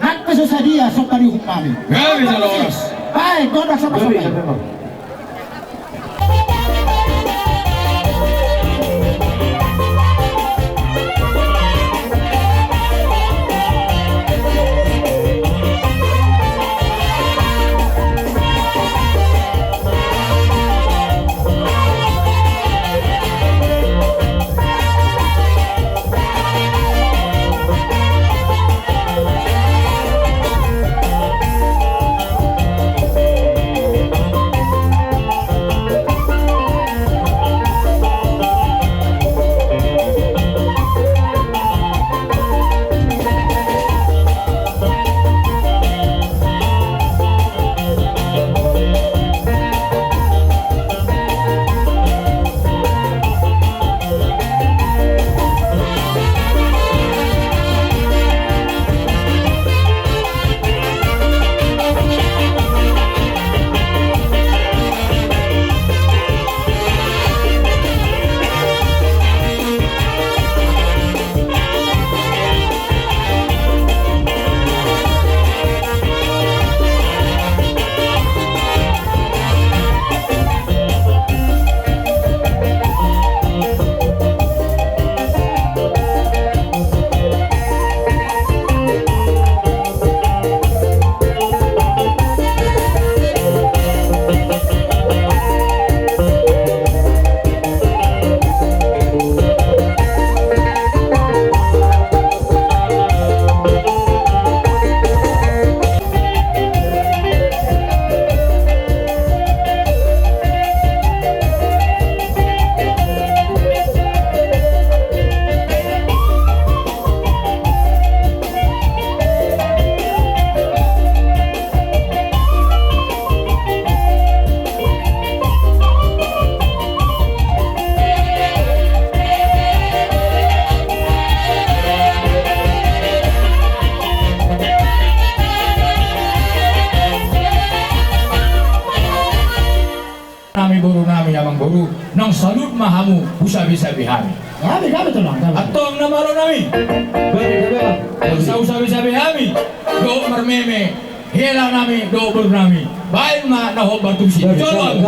Nakpeso sa dia so pari humami.
Grabe sa oras.
Ay, kontak sa pasapay.
guru nang salut mahamu usabi-sabi hami.
Gabi to lang.
Atong namaro nami. Usabi-sabi hami. Do marmeme. Hela nami do ber nami. Bain ma naho batusi. Coba.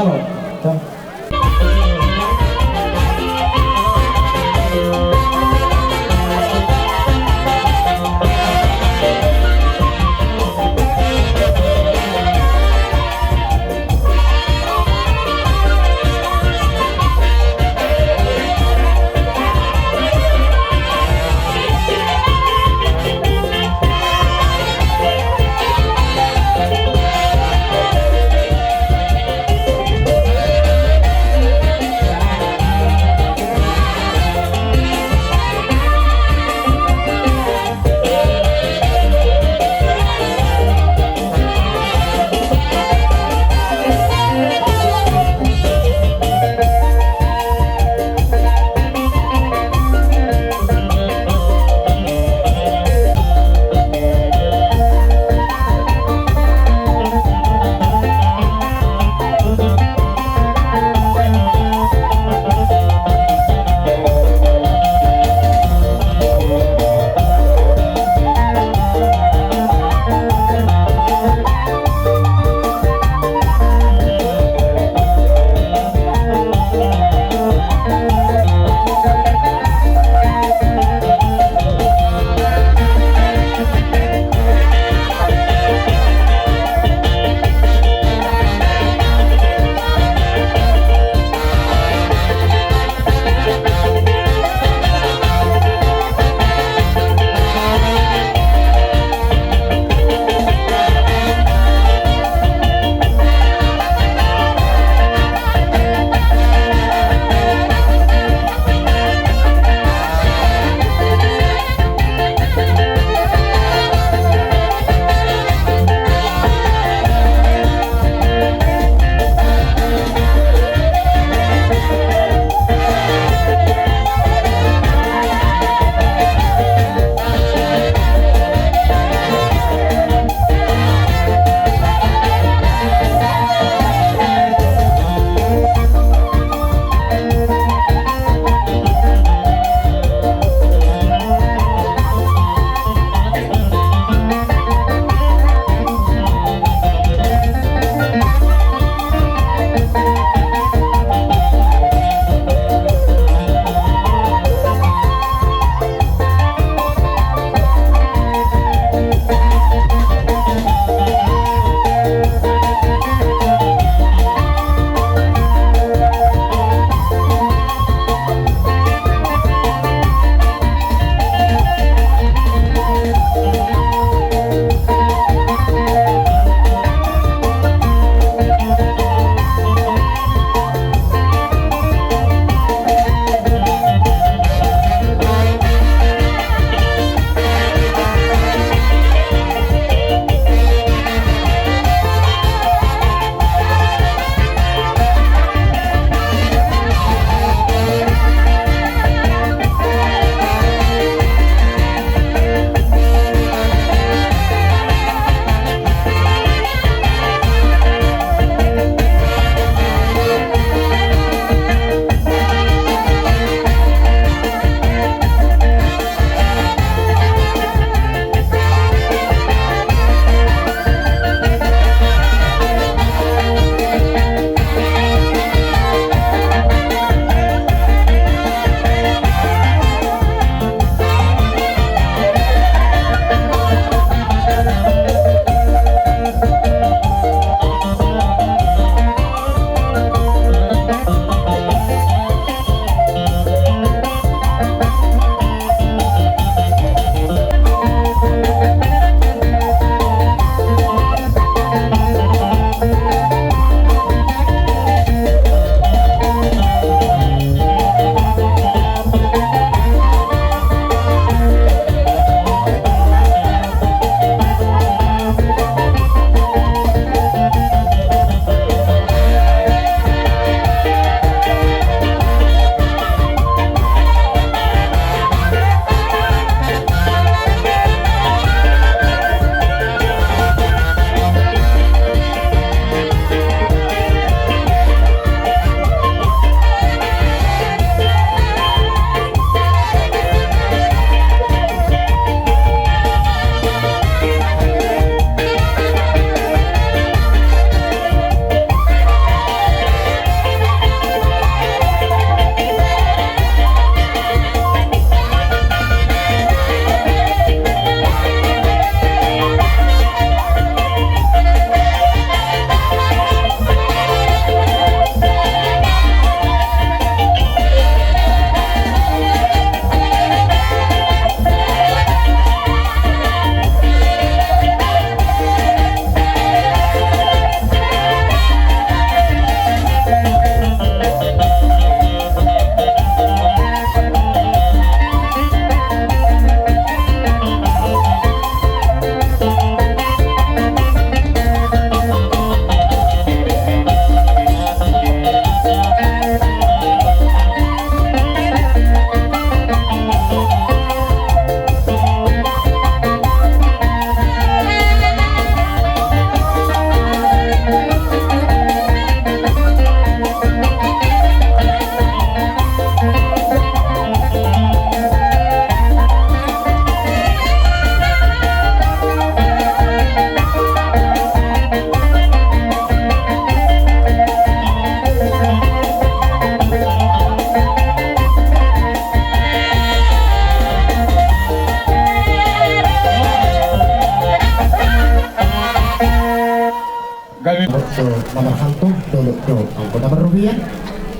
do ang kota berrubian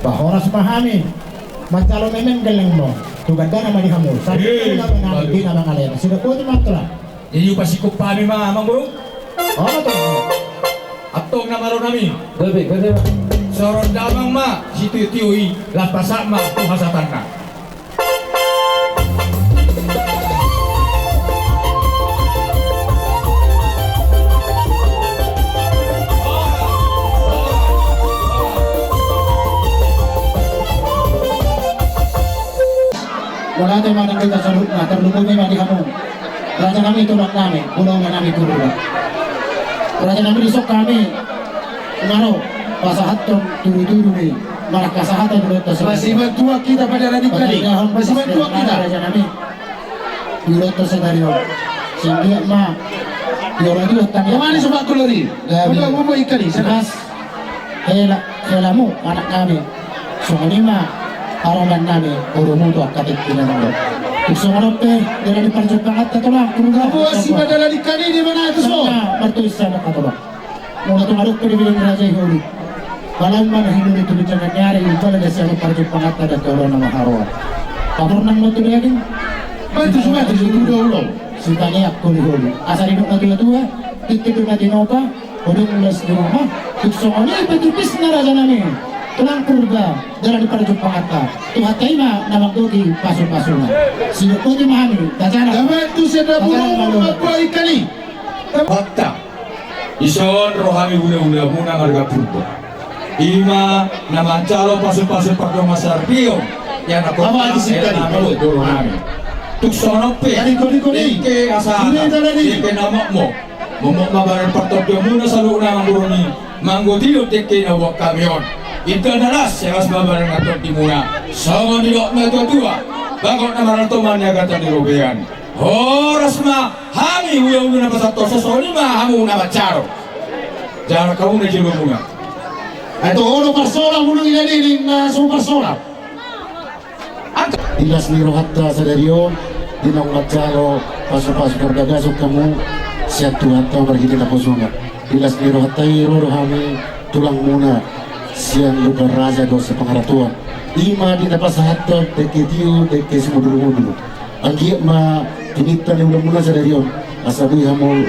bahoras pahami macalo memang geleng mo tuganda na malihamu sa di na mangalena sila ko di matra
Jadi pasti kupami mga manggurong.
to
Atong na maro nami.
Bebe.
Soron damang ma, situ tiui, lapasak ma, tuhasatan na.
wala tayo manang kita sa loob na terlumumi malihamu raja kami tulak namin pulau na namin kurula raja namin isok kami ngaro pasahat tong turu-turu ni malah kasahatan dulu
Masih mentua kita pada radikali. Masih mentua kita.
raja namin dulu tersedario sehingga ma diorang itu hutang
Yang mana sebab kolori?
Gabi.
Apa ikali?
Sekas helamu anak kami sungunima harapan kami urumu tu akatik pinang Kusorope dari perjumpaan tertolak
Apa si pada radikali di mana itu so?
Mertu sana katolak mula tu harus pergi raja Yahudi kalau mana hidup itu bicara nyari itu ada siapa perjumpaan ada kalau nama haruan kapur nang mau tu dia ni
Bantu semua itu dulu.
sitanya aku Yahudi asal hidup nanti tua titik nanti nopa udah mulai di rumah kusorope petipis raja nami tulang purba dari perjumpaan tu hataima nama dogi pasu-pasuna sino ko di mahami tajana
Dapat tu saya burung apa ikali?
Fakta. Ison rohani ule-ule muna ngarga purba. Ima nama calo pasu-pasu pakai masar pion. Yang
Apa di sini tadi?
nama dorong nami. Tuksonope.
Dari kodi-kodi.
Ike asa.
Ini tadi.
Ike nama mo. Momok mabaran patok dia muna selalu nang buruni. Manggo tiyo teke na wak kamion. Itu adalah sewas babaran ngatok di muna. Sama nilok na tua. Bakok na marantoman ya kata di robean. Horas ma hami huya na pasato sosoni ma hamu na macaro. Jangan kau na jilo muna.
Itu ono persoalan mulu ini na semua persoalan.
Dilas ni rohatta sadario dinong macalo pasu-pasu perdagasok kamu siat Tuhan tahu berhenti na posunga dilas ni rohatta iro hami tulang muna siang lugar raja do sepengaratuan ima di dapat sahatta deke tiu deke semuduru-muduru anggi ma tinita ni ulang muna sadario asabi hamu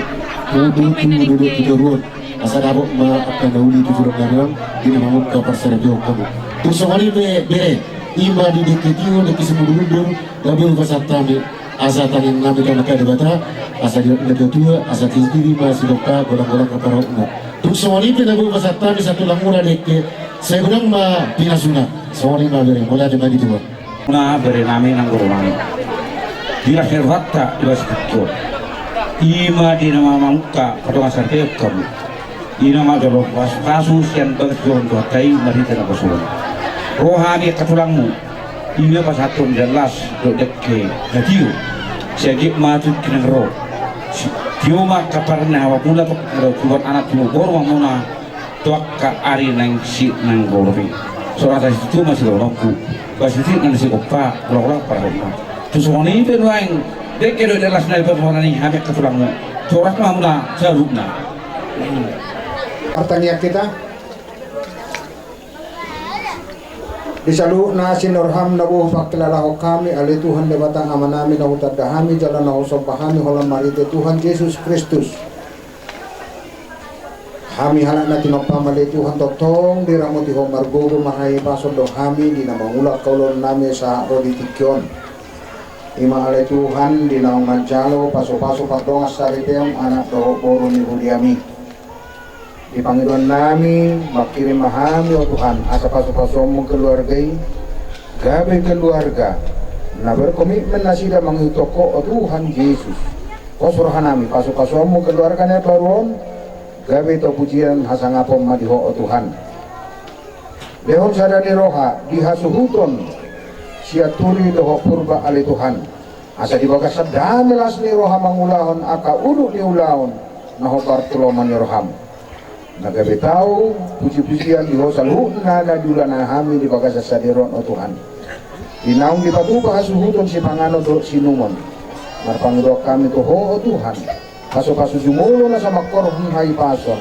mudu tuduruan asa dabok ma akan dauli tujuran narion dina mamuk ka persaradio kamu tu sawali bere ima di deketiu deke semuduru dabil pasatami asa tangin nabi kana kada bata asa di deketiu asa tiri masih doka golang-golang ka parokna tu sawali pe dabil pasatami satu lamura deke saya bilang ma pinasuna sawali ma bere mulai ada mandi dua
na bere nami nang gorong dira herwatta dua sekito ima di nama mangka pada masa kamu ina ma jalo kasus yang berjuang dua kai mari tena basulan rohani katulangmu ina pasatun jelas do dekke gadio segi maju kinang ro tioma kaparna wa pula buat anak tu gorong muna tuakka ari nang si nang gorong soalnya itu masih lorongku masih itu nang si kopa lorong para kopa terus wani penuang dekke do jelas nai permohonan ini habis katulangmu soalnya mula jarubna
pertanyaan kita disalu na sinorham na buh pakilalaho kami ali Tuhan debatang amanami na utadahami jalan na usopahami holam marite Tuhan Yesus Kristus hami halak na tinopamali Tuhan totong diramuti ho margogo mahay pasod do hami di na mangulak kaulon nami sa roditikyon ima ali Tuhan di na umajalo paso-paso pagdongas sa riteong anak do boro ni Hudiami di Panginoon namin makirim mahami o Tuhan asa paso-pasomu keluargai gabi keluarga na berkomitmen na sila mangitoko o Tuhan Yesus kosorohan namin paso-pasomu keluarga na baruon gabi to pujian hasangapom madiho o Tuhan lehon sadani roha dihasuhuton siya turi doho purba ali Tuhan asa dibaga sadami las ni roha mangulahon aka ulo ni ulahon na hobar tuloman ni roham nagabi tau puji-pujian di hosalhut na nadulana hami di bagas sadiron o Tuhan dinaung di patupa hasuhuton si pangano do sinumon marpangdo kami to ho o Tuhan paso-paso sumulo na sa makorhong hay pason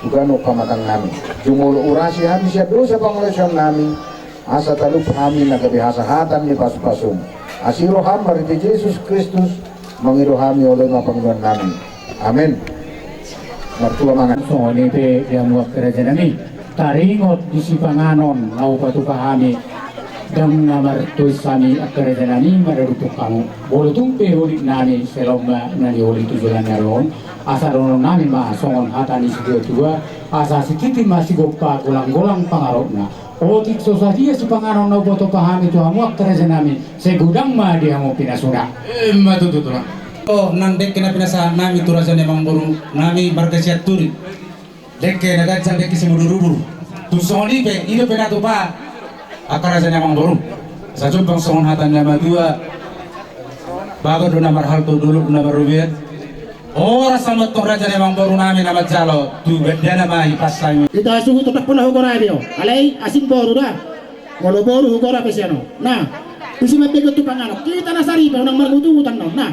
ugano pamatang nami. Jumulo urasi hami siya dosa pangoleksyon nami. Asa talup hami nagabihasahatan ni pasu-pasum. Asiro hamar di Yesus Kristus mengiru hami oleh Panginoon nami. Amin. Martua mangan.
So ini pe yang buat kerja nami. Taringot di si panganon lau patu kami. Dan namar tuis kami kerja nami marutuk kamu. Boleh tumpe holik nami selomba nani holik tujuan nalon. Asarono nami masongon hatani sido tua. Asa sikiti masih gopa golang-golang pangarokna. Otik sosadia si panganon na boto pahami tu hamuak kerja nami segudang ma dia mau pinasuna.
Matututura. Oh, nang dek kena pinasa nami turajan emang baru nami bargasiat turi. Dek kena gajan dek kisi mudururu. Tu soni pe, ini pena tu pa. Akarajan emang baru. Sa jumpang songon hatan nama dua. Bago do namar hal tu dulu namar rubiat. Ora sama tong raja emang baru nami nama jalo. Tu gede nama ipas kami.
Kita suhu tetap pula hukora dia. Alai asing baru dah. Kalau baru hukora pesiano. Nah, isi mabeg tu panganok. Kita nasari pa unang margututan no. Nah,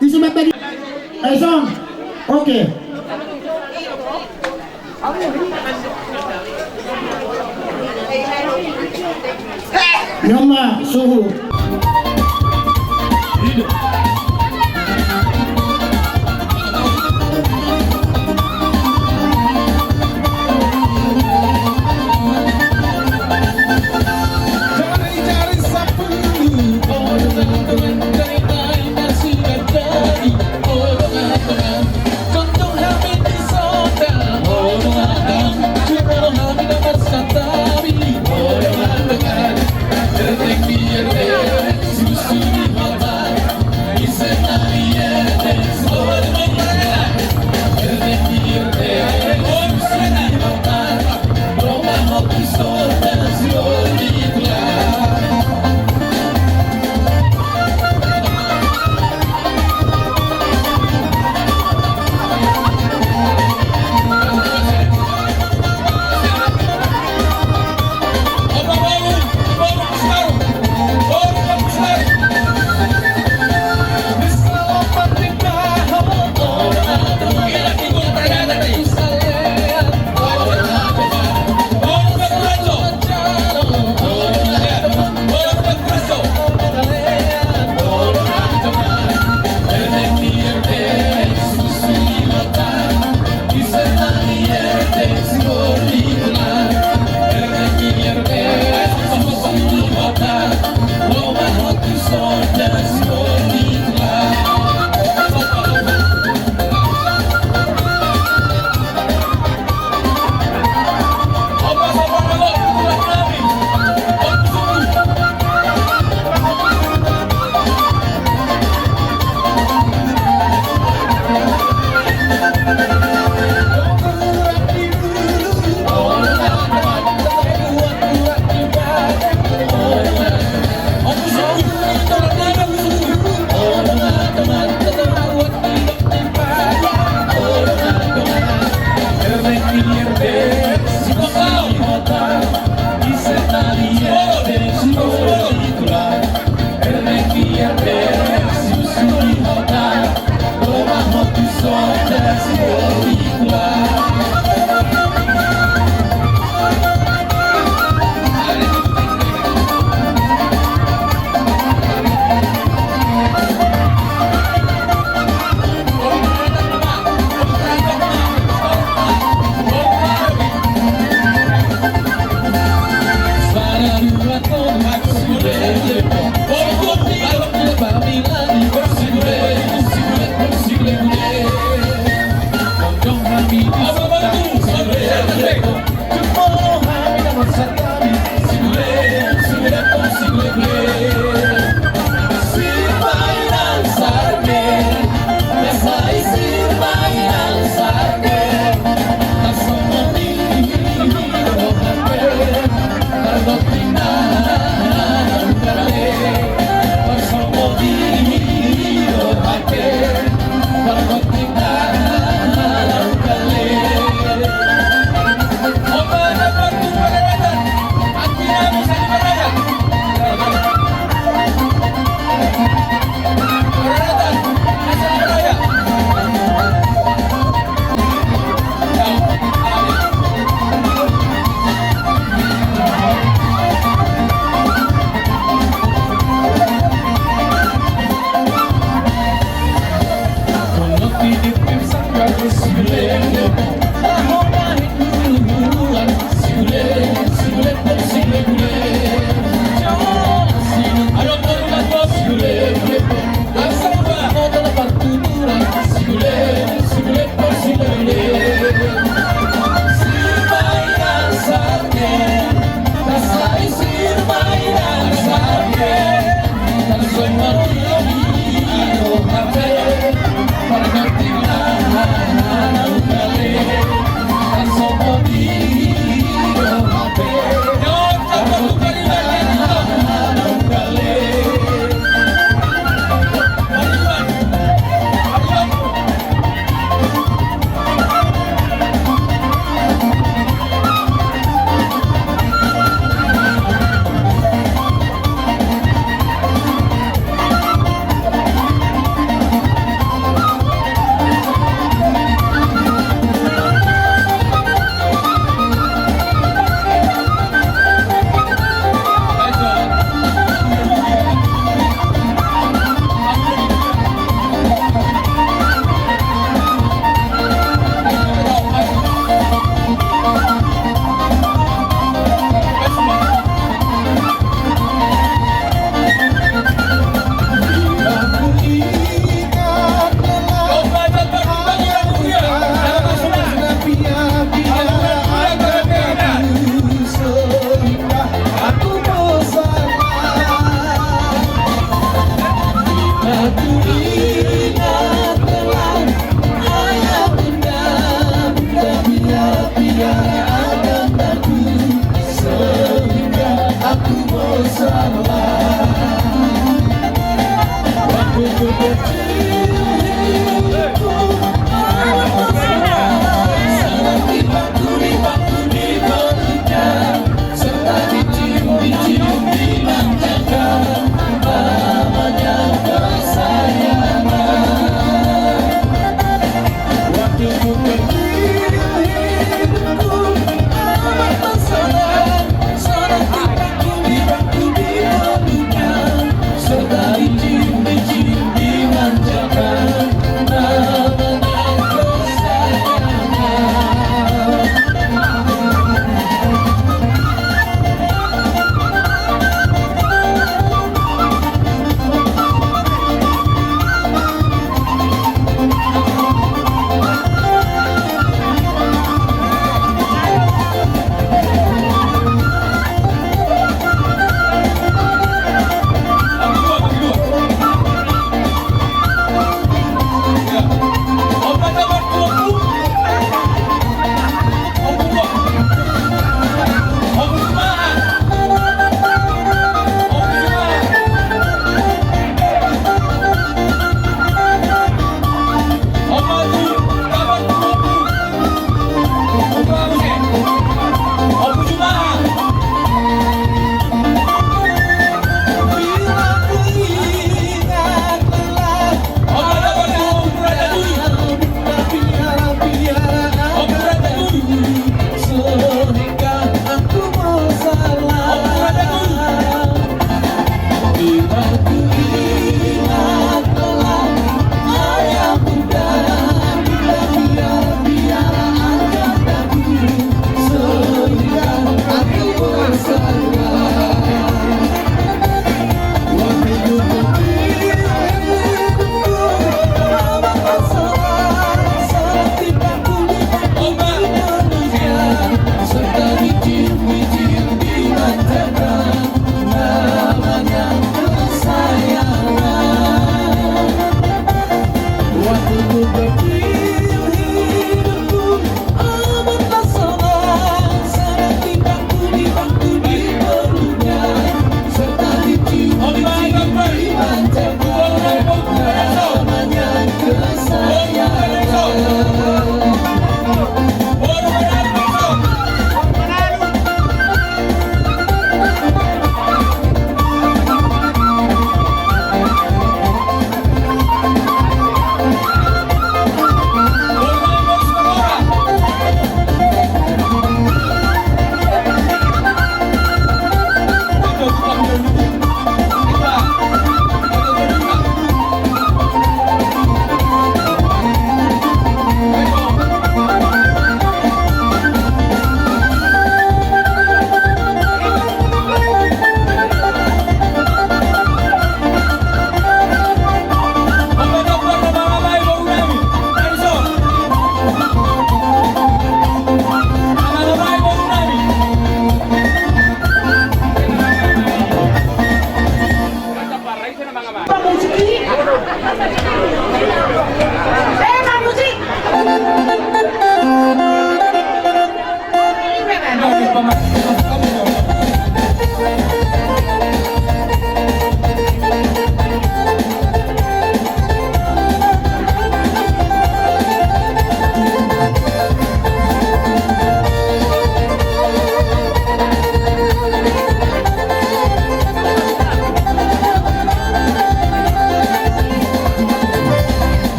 isi mabeg. Aison. Oke. Nyoma suhu.
Yeah.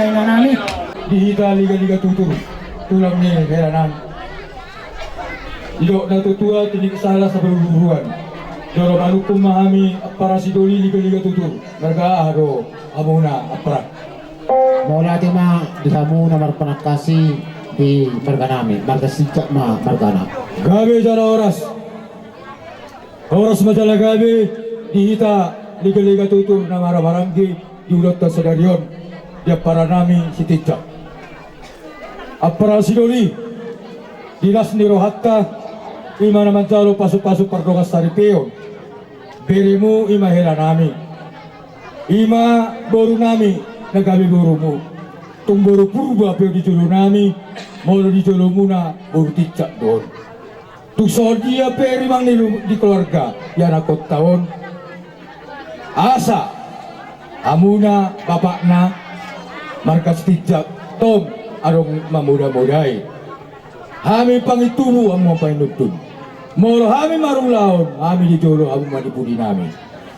kailan namin.
Dihita liga-liga tutur, tulang ni heranan. Idok natutua tinik salah sa perburuan. Doro manukum mahami para sidoli liga-liga tutur. Marga ado amuna apra.
Mau natin dihamu na marpanakasi di marga namin. Marga sijak margana.
Gabi jala oras. Oras majala gabi dihita liga-liga tutur na maramaranggi diulot ta sadarion. Dia para nami si tijak. Apara sidoli dinas ni rohatta ima naman jalo pasuk-pasuk pardogas taripeon berimu ima hela nami ima boru nami nagabi borumu tung boru purba peo di jolo nami molo di jolo muna boru ticak don tusol dia peri mang di keluarga ya nakot tahun asa amuna bapakna markas tijak tom arong mamuda-mudai hami pangitumu ang mga painutun molo hami marulaon hami di jolo hami madipudi nami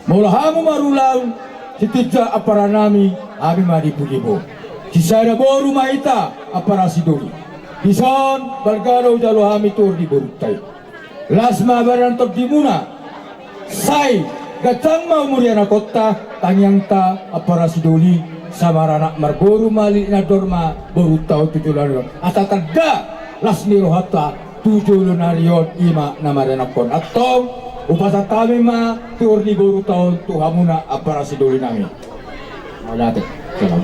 molo hami marulaon si tijak apara nami hami madipudi mo si sada boru maita apara sidoli ison balgaro jalo hami tur di borutay lasma barantok di muna say gacang maumuriana kota tanyang ta apara sidoli samarana marboru mali na dorma boru tao tujulan asa tanda las ni rohata tujulan narion ima namarenakon atong upasa kami ma tur ni boru tao tuhamuna apara sidoli nami
Maulate salam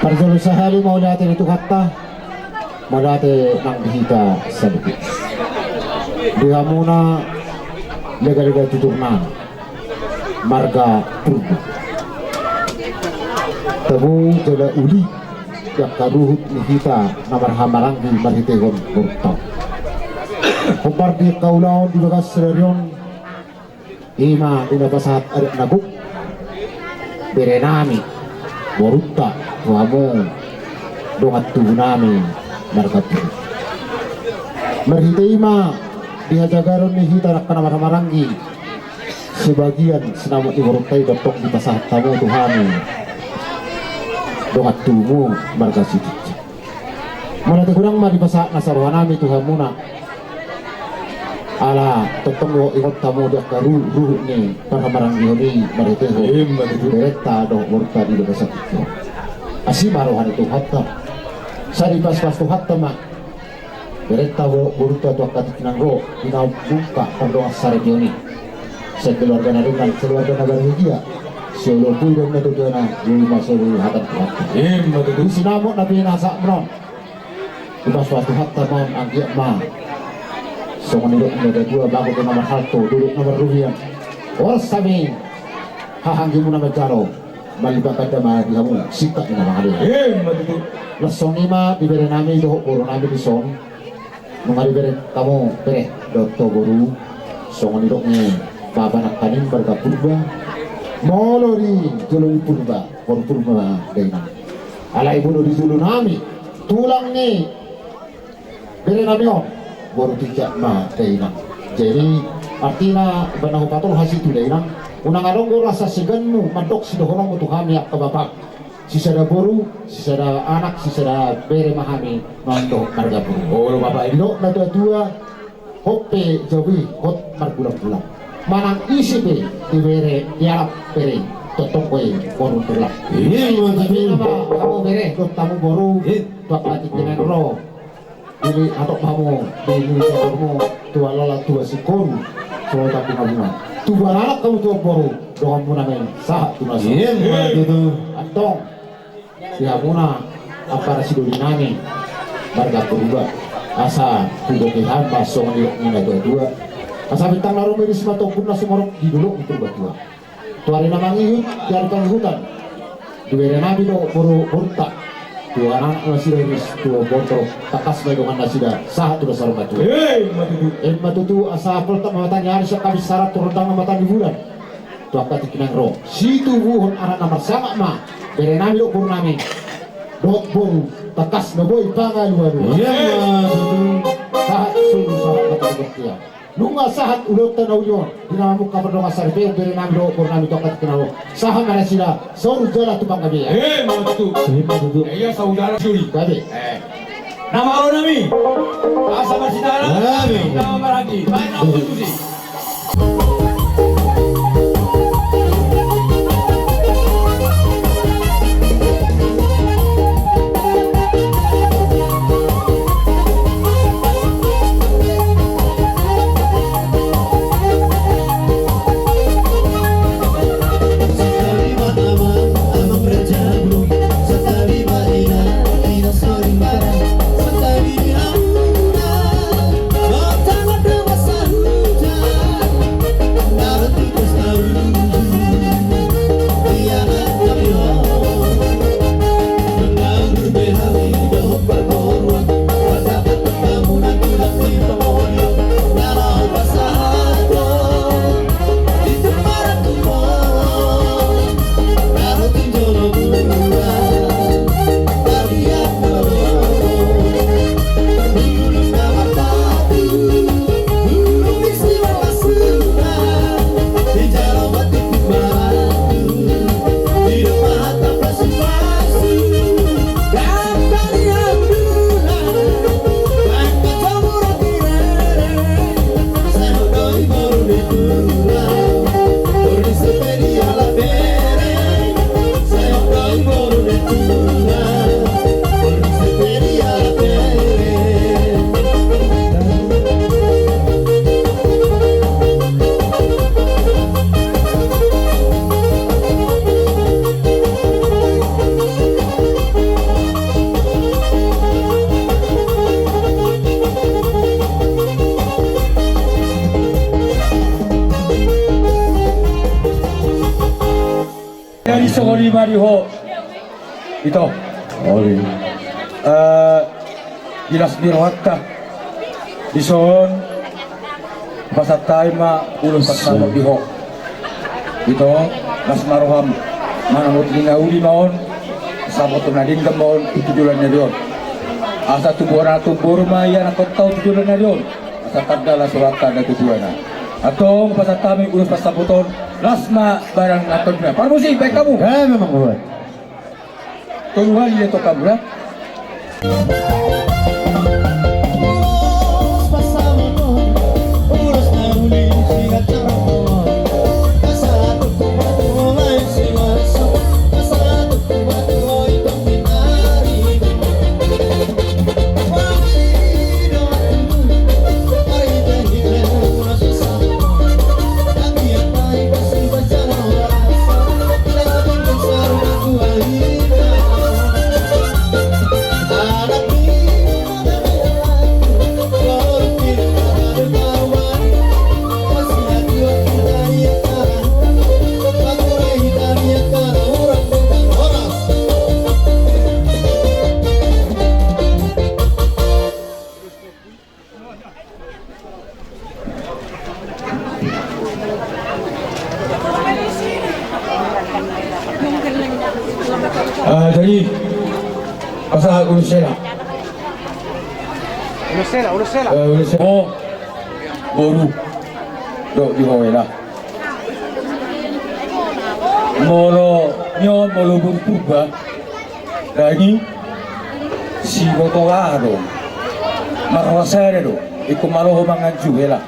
Parjolo sahali maulate itu kata maulate nang dihita sedikit dihamuna lega-lega tuturna marga purba tabu jala uli yak karuhut nihita namar hamaranggi marhitegon burtau kumpar di kaulaon di bagas sererion ima dinapasat adik naguk berenami borutta tuhamu dongat tunami marga purba marhite ima dihajagaron ni hita nak kana maranggi sebagian senama iwarutai dapat di pasah tamu Tuhani dongat tumu marga siti mana kurang mah di pasah nasarohanami Tuhamuna ala tetemu ikut tamu dak karu ruh ni para maranggi ni mariteho bereta do murta di pasah itu asih marohan itu hatta sari pas hatta mah berita buruta tu akan tinanggo ina buka pandoa sarjoni sekeluarga naringan keluarga nagar dia solo pun dan tu na di masuk hadat hatta madu sinamo nabi nasa mron pas hatta mam anggia ma songon duduk ada dua bago ke nomor halto duduk nomor ruhian oras sami hahanggi mu nama jaro malibaka dama dihamu sikap ina mahali madu lasong ima diberi nami doh boro nami di son mengari bere kamu bere dokter boru songon idoknya baba nak kanin berga purba molori joloni purba boru purba deina ala ibu di julu nami tulang ni bere nami on boru tidak ma deina jadi artinya banahu patul hasil tu deina unang aronggo rasa seganmu madok sidohorong utuhami ak kabapak sisada boru, sisada anak, sisada bere mahami nondo marga boru. Oh bapak ini na tua hope jawi hot margulang-gulang. Manang isi be di bere diarap bere totong koe boru terlak. Iya nama kamu bere tamu boru tua pati kena ro. Ini atok kamu ini kamu tua lala tua sikon tua tapi kamu tua anak kamu tua boru doang munamen sah tunas. Iya gitu atong siapuna apa sidoli nami marga berubah asa kubokehan pasong ni dua asa bintang laru medis matopun na sumorok di dulu itu berdua tuari namang ihut dari hutan diberi nabi do boru burta dua anak masih remis dua botol takas megongan nasida sah tu dasar batu matutu asa apel tak matanya hari kami syarat turun tangan mata di bulan tu apa tikinang ro situ buhon anak nomor sama ma bere nami do purnami dok bong takas na boy pangal waru iya saat sulu saat kata bertia nunga sahat ulok tanawyo dinamamu kaperdonga sarbe beri namlo purnami tokat kenawo saham ada sila soru jala tupang kabi
mau tu iya saudara curi
kabi
nama aro nami asa bersidara nama maragi baik nama tusi dari sogori mariho ito
Oli.
Gilas dirwata ison pasatay ma ulong patnamo diho ito nas maruham manamot ginauli maon sabot na din gamon itujulan na diyon asa tuburan tubur maya na kontaw tujulan na diyon asa tagdala surata na tujulan na atong pasatami ulos pasabuton lasma barang atod na para musik baik kamu
Memang buat.
turuhan itu kamu ya jadi pasal urusela oh boru do di hoela molo nyon molo burpuba lagi si botogaro marwasero iku malo mangan juela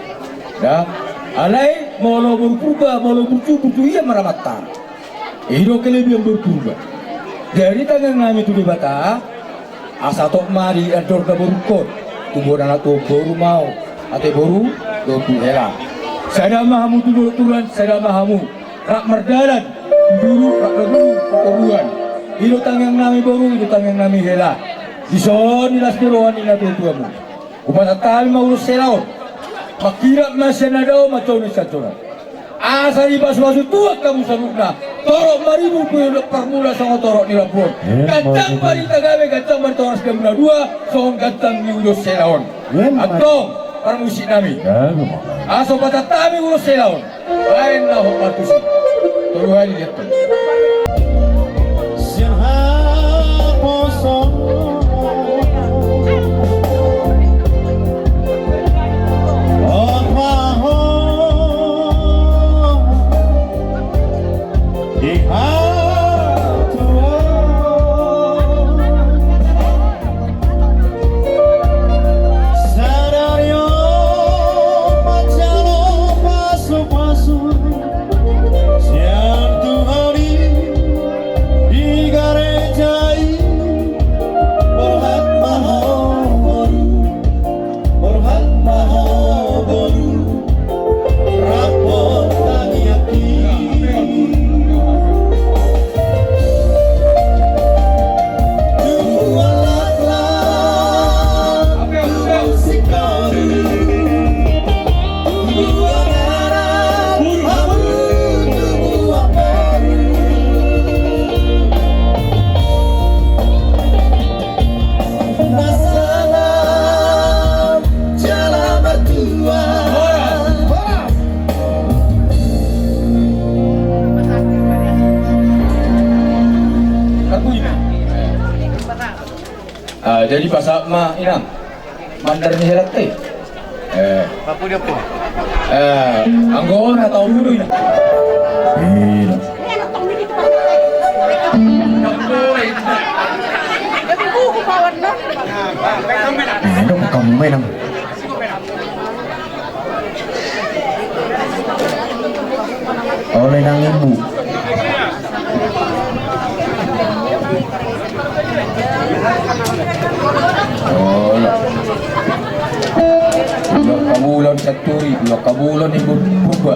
ya alai molo burpuba molo burcu iya maramata iro kelebihan burpuba dari tangan kami tu di bata asa tok mari ador da burukot tuburan atau boru mau ate boru do tu hela sada mahamu tu turuan sada mahamu rak merdalan dulu rak dulu turuan iro tangan kami boru itu tangan kami hela dison nilas dirohan ina tuamu upata tali mau urus selaon makira masih nadao macau ni saturan asa di basu tuak kamu sanukna torok maribu kuyo permula sama torok ni lapor kacang bari tagawe kacang bari toras kemula dua sohong kacang ni ulos selaon atong para musik nami aso patatami ulos selaon lain lah patusi turuhan lihat
Oh
Jadi pasal ma inang mandar ni herat teh.
Apa dia apa?
Anggon atau dulu ini.
Ano ka kamu menang? Oleh nang ibu.
Blok kabulon saturi, blok kabulon ibu buka.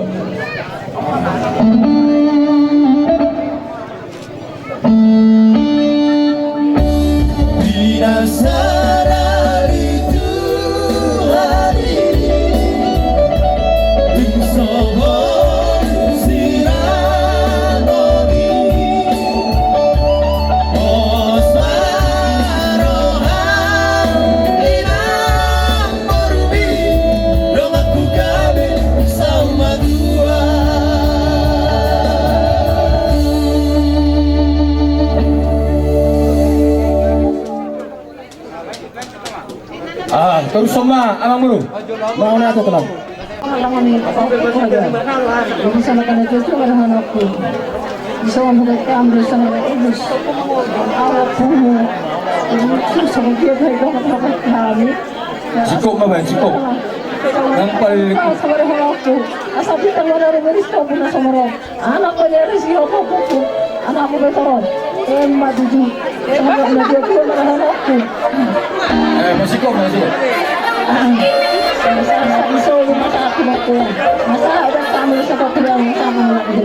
Terus sama amang dulu. Mau na to telam.
Alangan ni apa bisa makan itu tu marahan aku. Bisa makan ambil sana itu. Aku itu sama dia baik banget kami.
Cukup mama, cukup. Nampal
sama aku. Asal kita dari Merisco pun sama orang. Anak ko dari siapa aku. Anak aku betul. Emma tujuh. Sama dia tu marahan aku.
Masih kok masih.
Iso masa aku aku. Masa ada kamu sepak bola sama aku.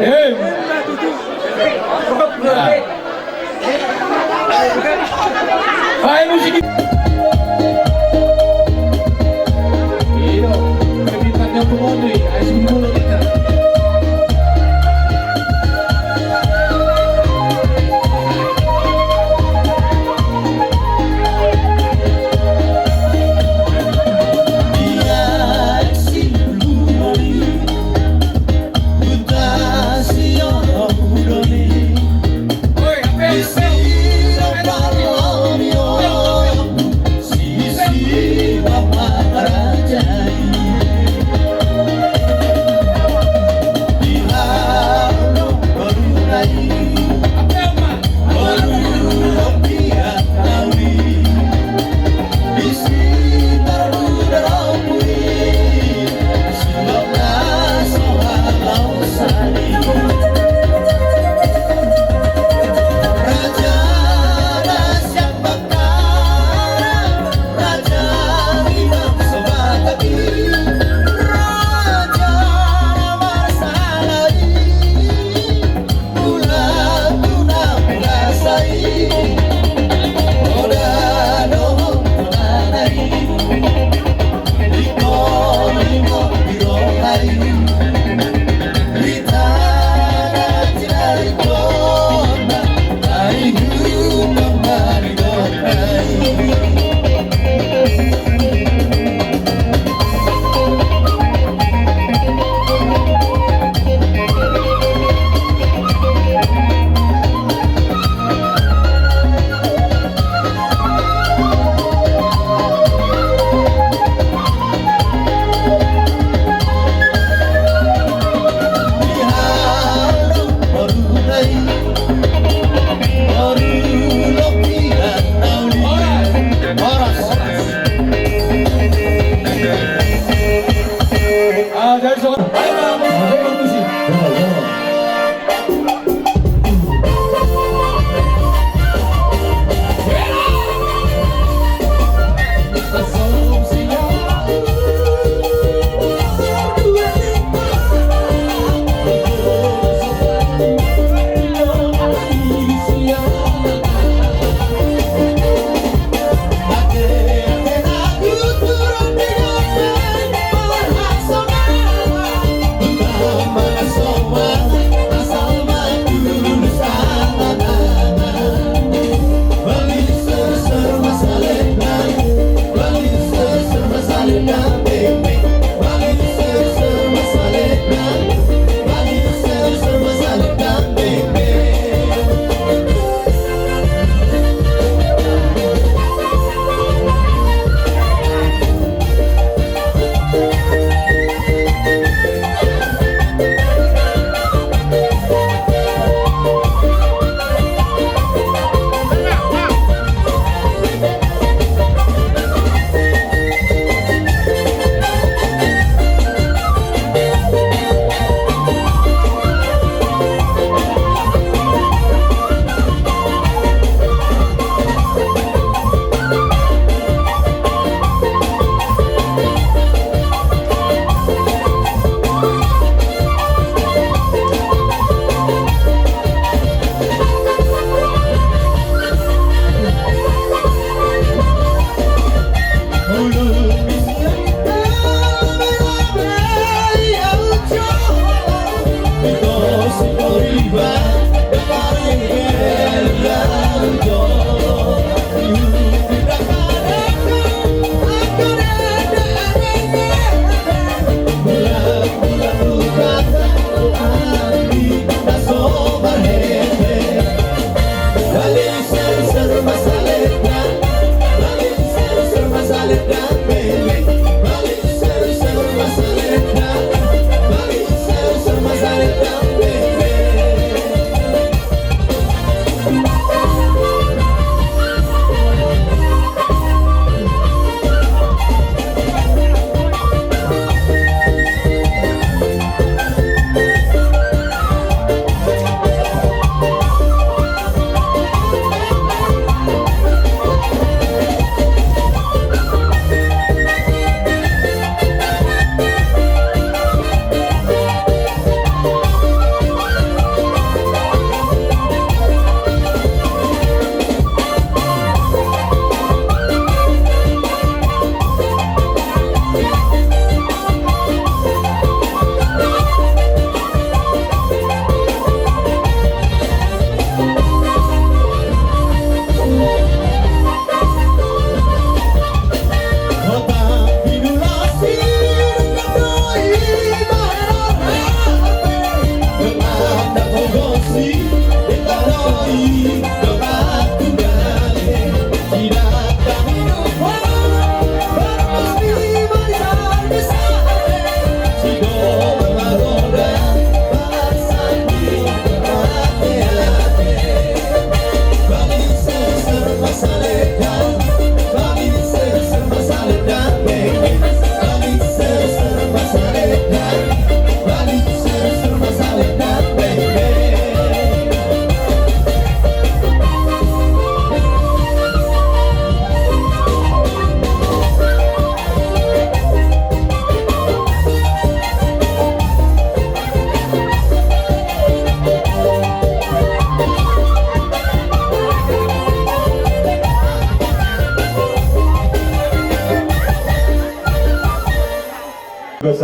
Hai musik. Iyo, kebitannya pemodri, asyik mulu kita.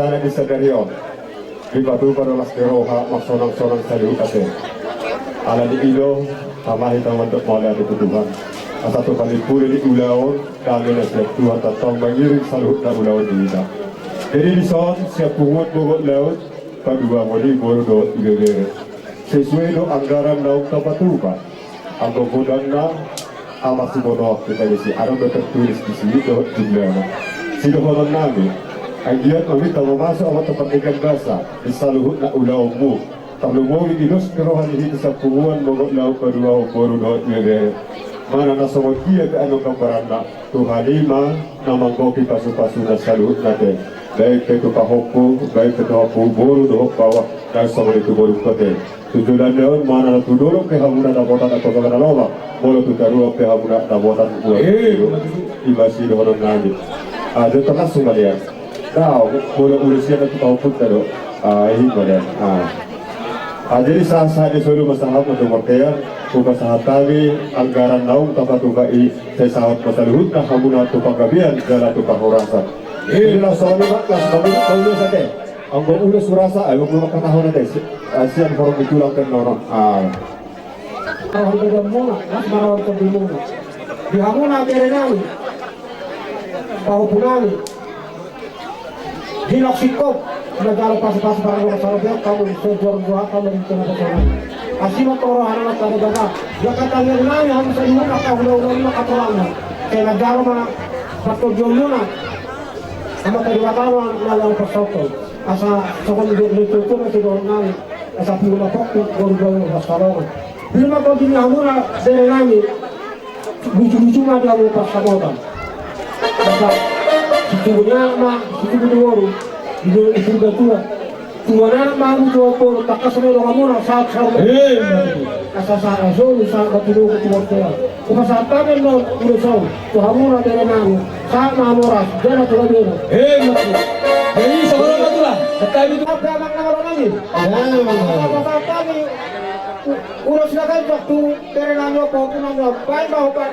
sana di Sadarion. Di batu pada las deroha maksonang-sonang saliu kate. Ala di ilo ama hitam untuk mala di Tuhan. Satu kali puri di ulaon kami nasihat Tuhan tatong mengiring saluh na ulaon di ita. Jadi di son siap pungut bobot laut kedua modi boru do igere. Sesuai do anggaran naung tapatupa. Anggo bodangna amat simono kita isi ada tertulis di sini do jumlahnya. Sido horon nami. Agian kami tahu masuk amat tempat ikan bahasa di saluh na ulaonmu. Kalau mau dilos kerohan di sa punguan bobot laut kedua boru do igere. Mana na somokia ke ano kambarana Tuhan lima namang kopi pasu-pasu na saluh nate. Baik itu kahopo, baik itu hapu boru doh bawah dan sama itu boru kote. Tujuan dia mana na tudoro ke hamuna na botan atau kemana lama, boru tu taruh ke hamuna na botan buat. Imasi doh nani. Ada terlangsung dia. Tahu boru urusan itu kahopo taruh. Ini pada. Jadi saat disuruh masalah untuk mereka, bukan saat tadi anggaran naung tanpa tukai sesaat masalah na hamuna tu pagabian jalan tu kahorasa. Inilah soalnya kelas kami tahu saja. Anggo udah surasa, ayo belum ketahuan nanti. Asian forum ditulangkan orang.
Kalau kita muna, nak marawat ke bimuna. Di hamuna berenami, tahu punami. Hilak sikop, negara pas-pas barang sahaja kamu sejor-jor kamu rencana pesanan. Asima toro anak tadi baga. Jakarta berenami harus sayur apa udah katalannya. Kayak negara mana faktor jomuna. Sama tadi wartawan nalang persautan. Asa sokong itu masih dorong asa pula fokus dorong masalah. Bila kau di hamuna berenami, lucu-lucu ada mau pasamotan. Maka sesungguhnya mah itu baru itu tua. Tuana mah itu apa takas sama hamuna saat asa asal saat ketemu ketua. Saat kami mau urusan tu hamuna berenami. Saat mamuras jangan terlalu. Jadi seorang betulan. Betul itu apa yang nama lagi? Saat kami urus lagi waktu berenami apa punanya. Baik mau kan?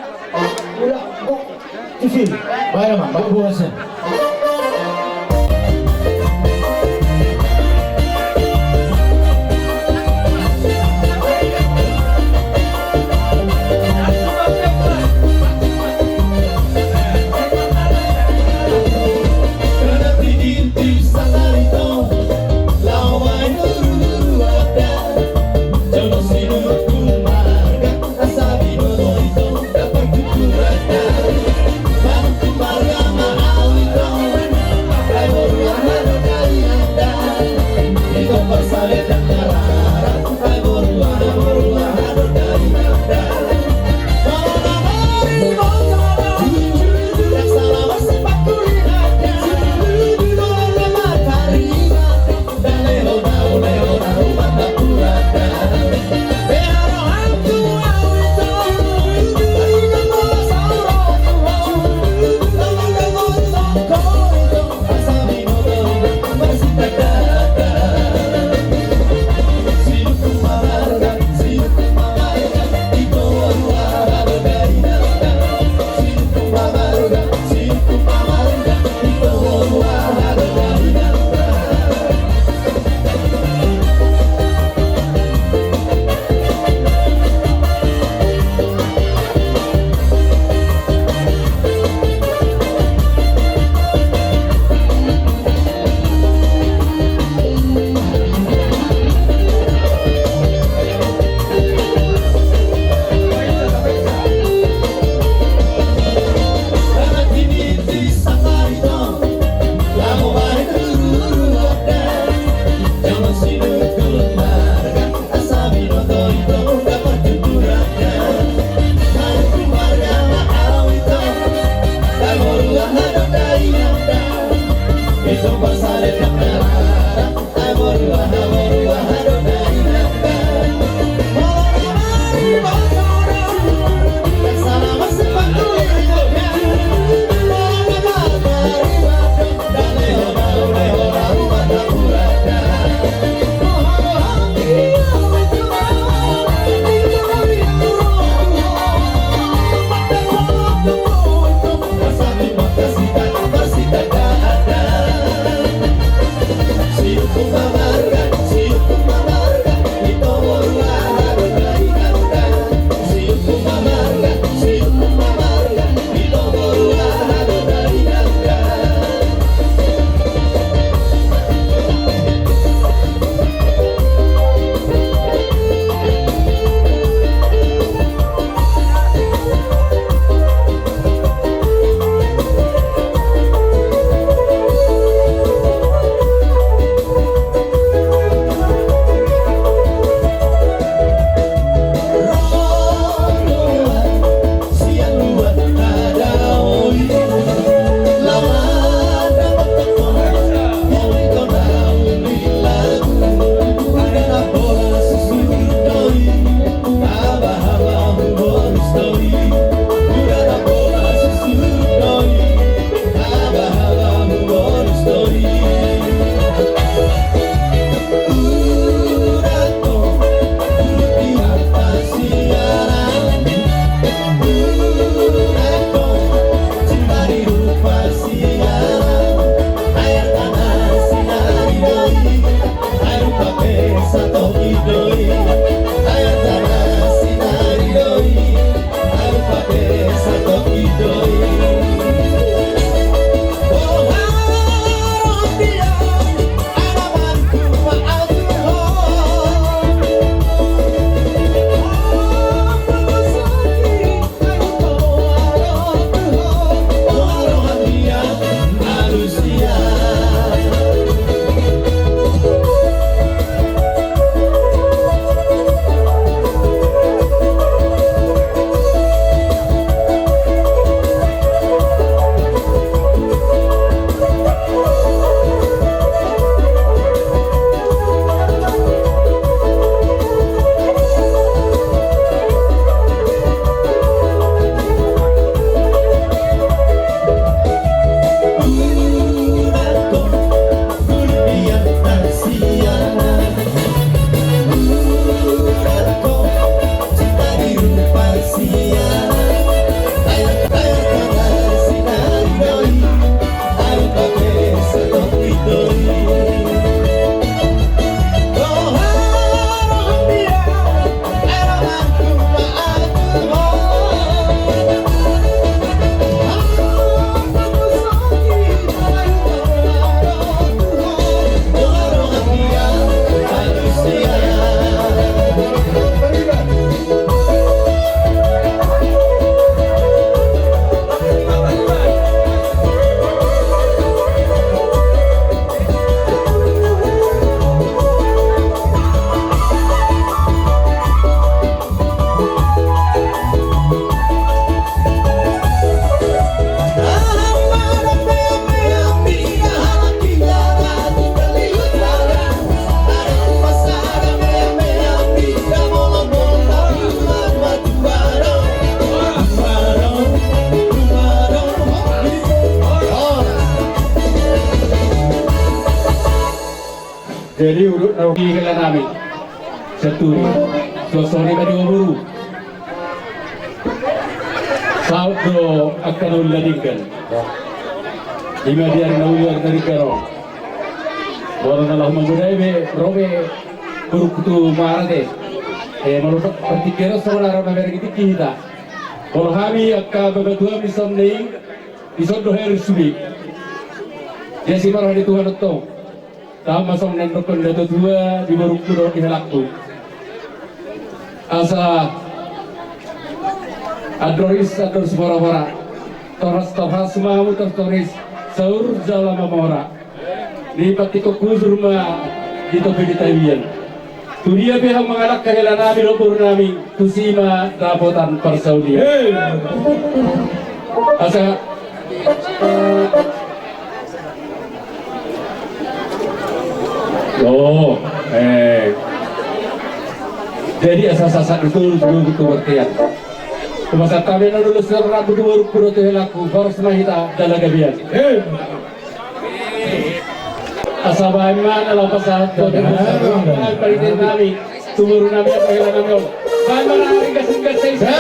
Udah kok sisi. Baik mah, baik buasnya.
Marga
Jadi urut nabi kala nami Seturi Sosori badi umuru Saudo akan uladingkan Ima diar nauliar dari karo Waran Allah mengudai be robe Kurukutu marade Malupat pertikira sebenarnya mereka kita Kalau kami akan berdua bisa mening Isodo harus sulit Ya si marah di Tuhan itu Tama sa nandokon na dua di Barukuro ihalakto. Asa adroris mora-mora. Toras mamu toris saur jala mamora. Di patiko kuzur ma dito pagitawian. Turia behang mangalak kahilan namin lopur namin tusima dapotan parsaudia. Asa jadi asas-asas itu bertiap. Kumasa kami nalulus na rabu Barukuro to helaku baros mahita dalagabian. Asabay man alaw pasat to palitin namin tumuro namin at kahilan namin. Bahay maraming kasing-kasing sa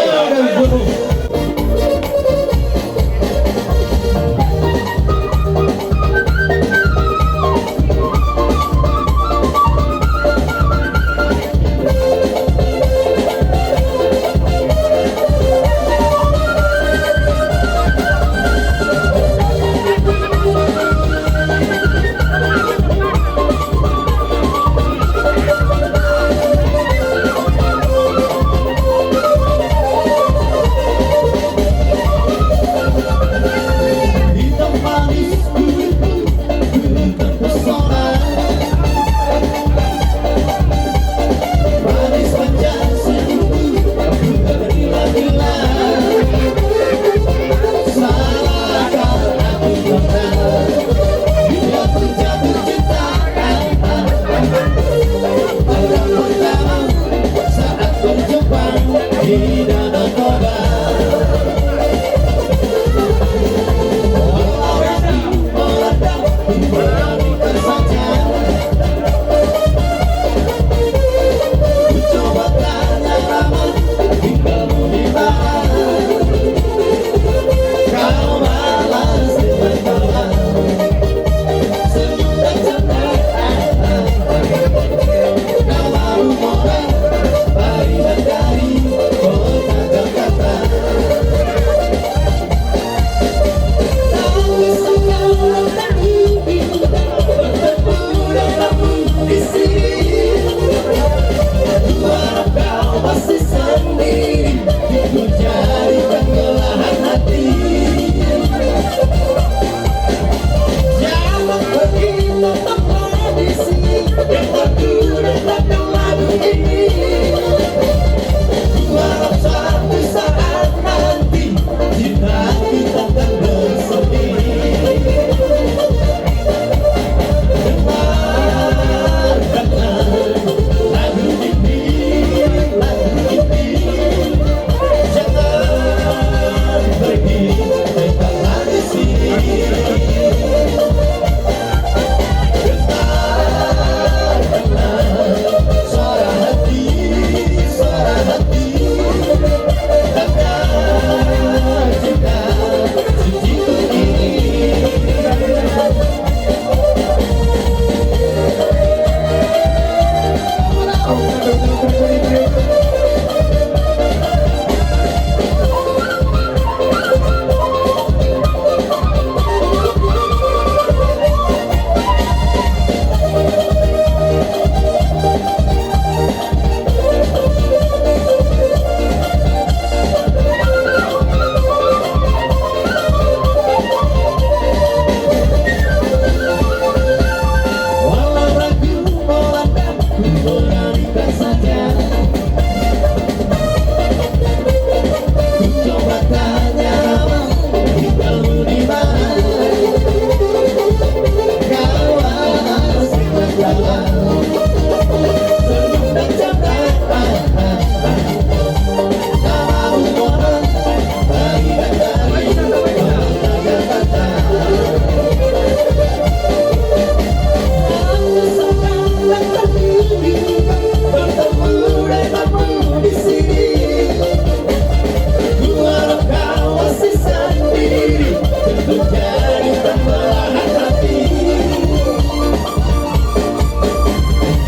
menjadi pembelahan hati.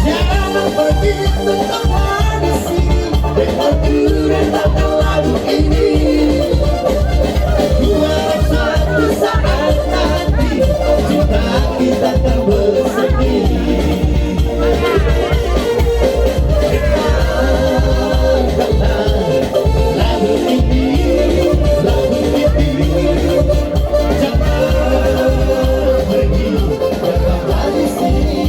Jangan pergi tetaplah di sini, denganku rentakan lagu ini. Dua suatu saat nanti cinta kita akan bersemi. Lagu ini, lagu ini, jangan pergi, tetaplah di sini.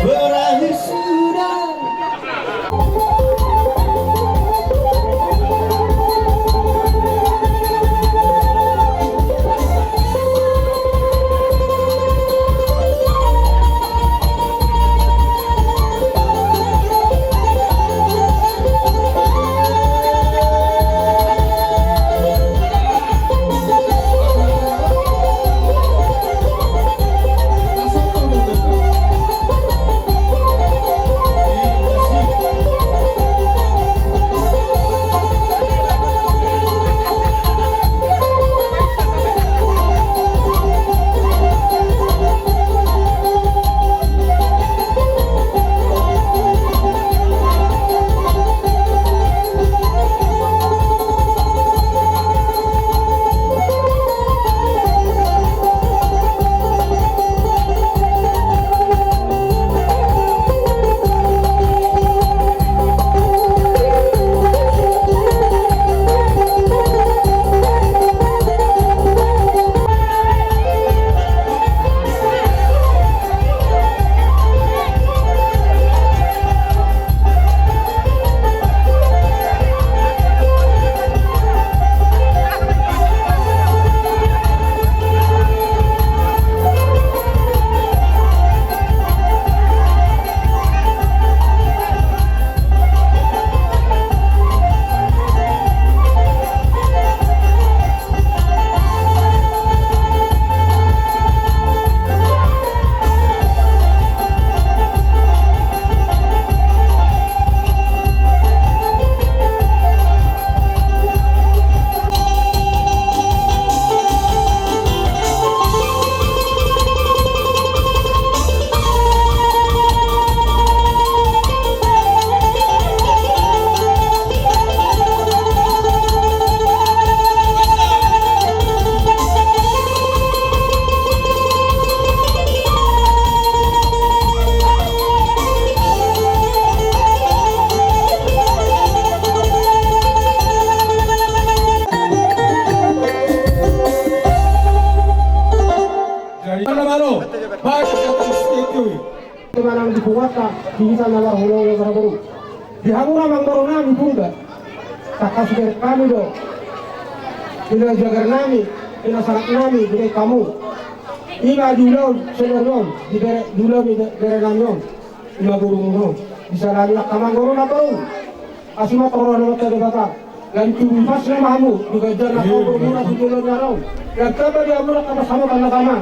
Berakhir sudah.
Kemana dibuatnya di sana warholo baru di hamura mangdoro nami punga tak kasih kami do bila jagar nami bila sangat nami bila kamu ina dulu sebenarnya di dulu di daerah nami ina burung bisa lagi nak kamangoro na baru asma toro na mata debata dan kubas na mamu juga jarak kau murah sudah jarang dan kabar dia murah kata sama tanda sama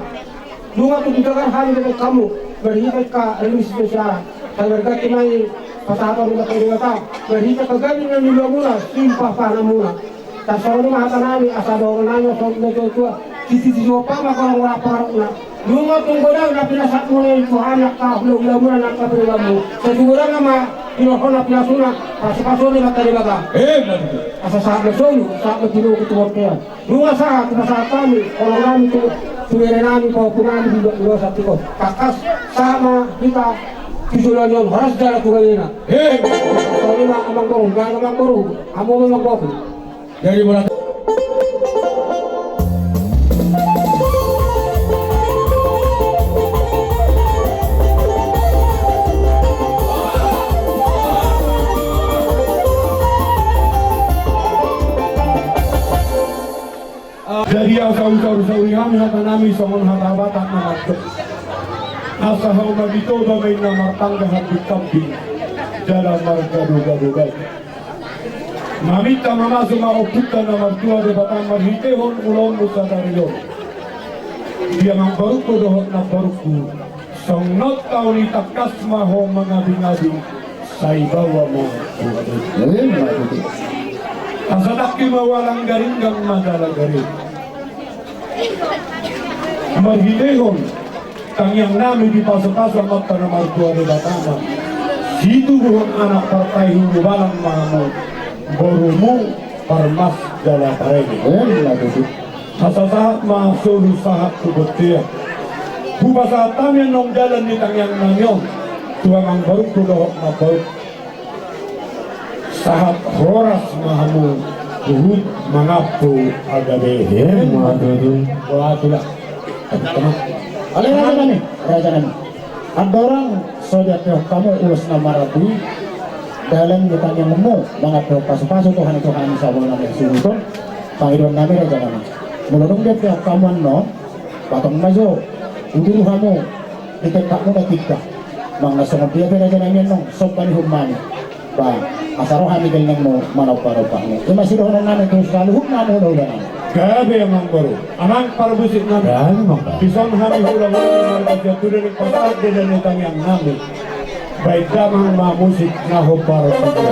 Lunga tu dijagar hari dengan kamu berhita ka ilmu spesial saya berkati mai pasahatan dengan kedewata berhita ka gani dengan nilo mula simpah pana mula tak selalu mahata nami asal orang nanya soal tua sisi apa maka orang parang na lunga tu godang na pinasak mulai itu anak ka belum mula nak ka berilamu segera nama inohona pinasuna pasipasoni mata di baga asal saat bersolu saat bertinu ketua kaya lunga saat pasahatan kami orang nami tu Suwere nami maupun nami di dua satu kos kakas sama kita kisulanyon harus jalan kugalina soalnya amang boru gak amang boru kamu memang boru
dari mulai Jadi asa usah-usah kami hata nami songon hata batak na magdo. Asa hau magito ba may namatangga hati kampi. Dalam marga duga-duga. Mamita mamaso mauputa na magtua de batang marhitehon ulong usa darilon. Dia mang baruko dohot na baruko. Songnot tau ni takas maho mangabing-abing sa ibawa mo. Asadaki mawalang garinggang madala garing. Marhilehon, tangyang namin di paso-paso ang mata na martua de batama. Situ buhon anak partai hulubalang mahamu. Borumu parmas dala paregi. Hasasahat mahasulu sahat kubutia. Bubasa tamin nong dalan ni tangyang nanyon. Tuang ang baruk tulohok na baruk. Sahat horas mahamu. Uhud mangapu agabe. Wah itulah.
Oleh raja nami. Ada orang saja kamu ulus nama Rabbi. Dalam kita yang nemu banget pasu-pasu Tuhan itu kami sabun nama Yesus. Panggilan nami raja nami. Mulung dia tiap kamu no. Patong maju. Uduru kamu ditekakmu ketika bang nasong dia raja nami nong sopan humani. Bang asaro kami dengan mo manop-manopakmu. Masih doang nami terus selalu humamu udah.
Gabe yang mangkoro, anang parbusit nami. Bison kami hula-hula marga jatuh dari pasar dan netang yang nami. Baik damang musik naho parbusit.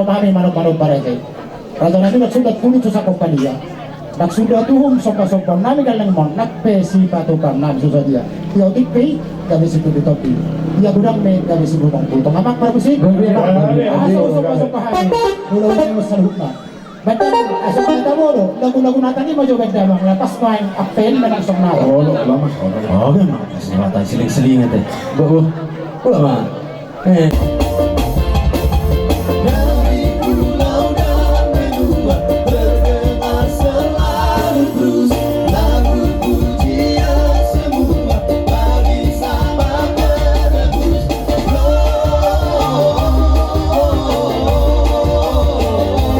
Kami manok-manok barangay. Raja nabi nagsudat kulit sa kompalia. Nagsudat tuhong sopa-sopa namin galang mon nagpesi patukan namin susah dia. Dia tipi kami situ di topi. Dia gudang me kami situ bang putong amak perbusi. Sopa-sopa hari. Mulai masalahna. Betul, asal kita bodoh. Lagu-lagu natani mau coba damang lepas main apel menang songna.
Oh, lama. Oh, memang kesempatan seling-seling itu. Bawa, lama.
Dari pulau dan benua bergema selalu terus lagu pujian semua bagi sama penebus.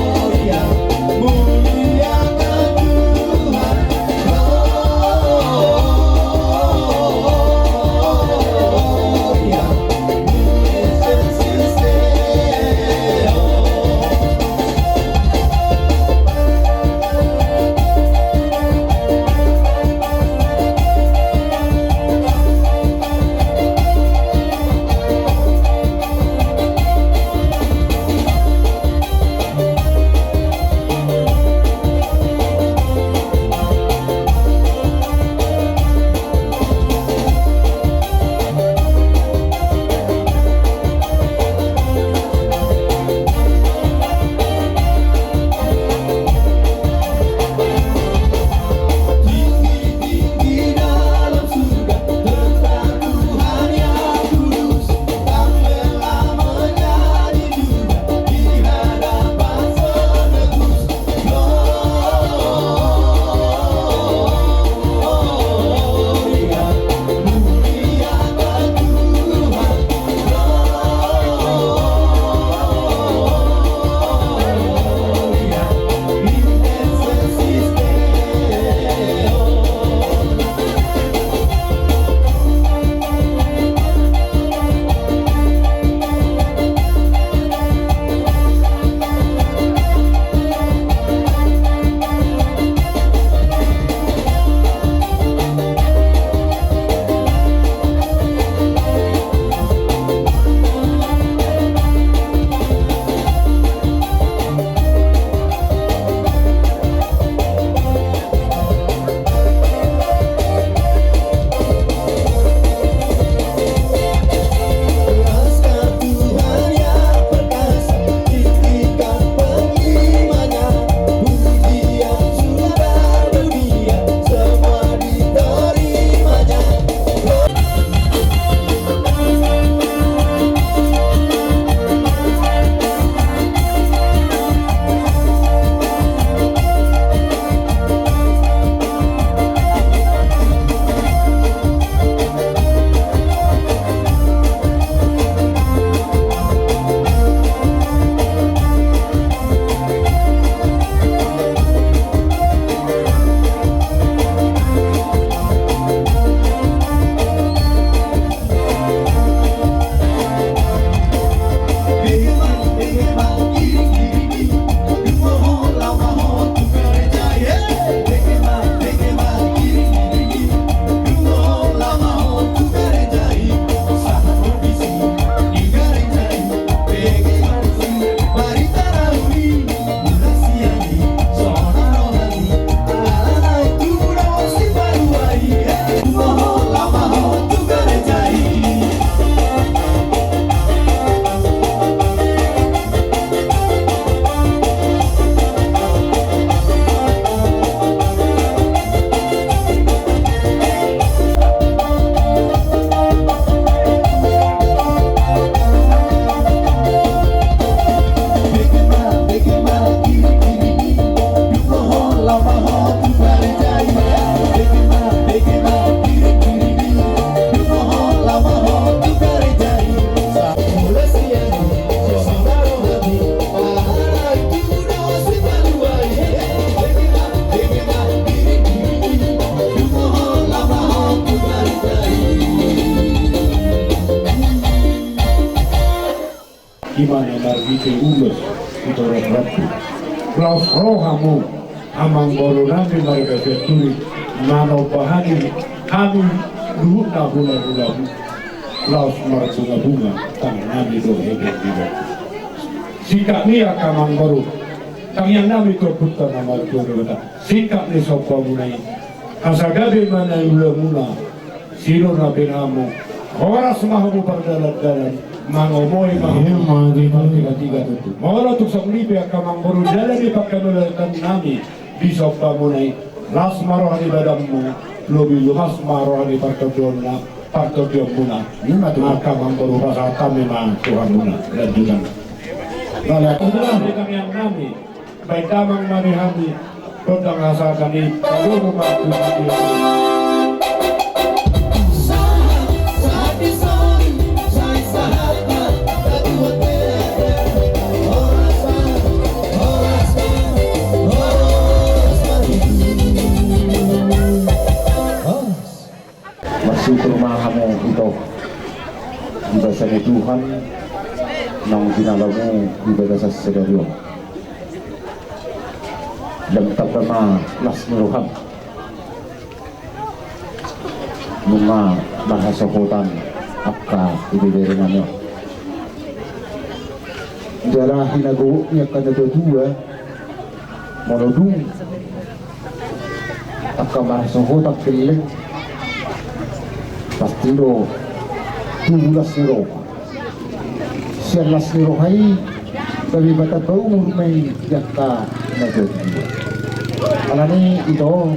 Gloria muliakan Tuhan. Gloria Lama
imana margite ulus itu ratu Klaus rohamu amang baru nami mereka seturi nano bahani kami dulu hula Klaus bunga tang nami do hebe dibo sikap ni akamang baru tang yang nami to putta nama do sikap ni sopa munai asagabe mana ula muna siro na benamu horas mahamu perdalan-dalan mangomoi mahamu tiga-tiga itu mawala tuk sablibe akamang baru jalan di pakanulakan nami bisa pamunai las marohani badammu lobi lumas marohani partodion muna maka mambaru rasa kami ma Tuhan muna dan juga lalu kami yang nami baik damang mari kami tentang rasa kami kalau rumah
bersyukur mahamu itu dibasani Tuhan nang dinalamu dibasa sedario dan tapama las meruham bunga bahasa hutan akka ibederengannya darah hinago-nya kada dua molodung akka bahasa hutan piling pasti do 12 niro sialas niro hai dari bata bau may yakka nagagdi alani ito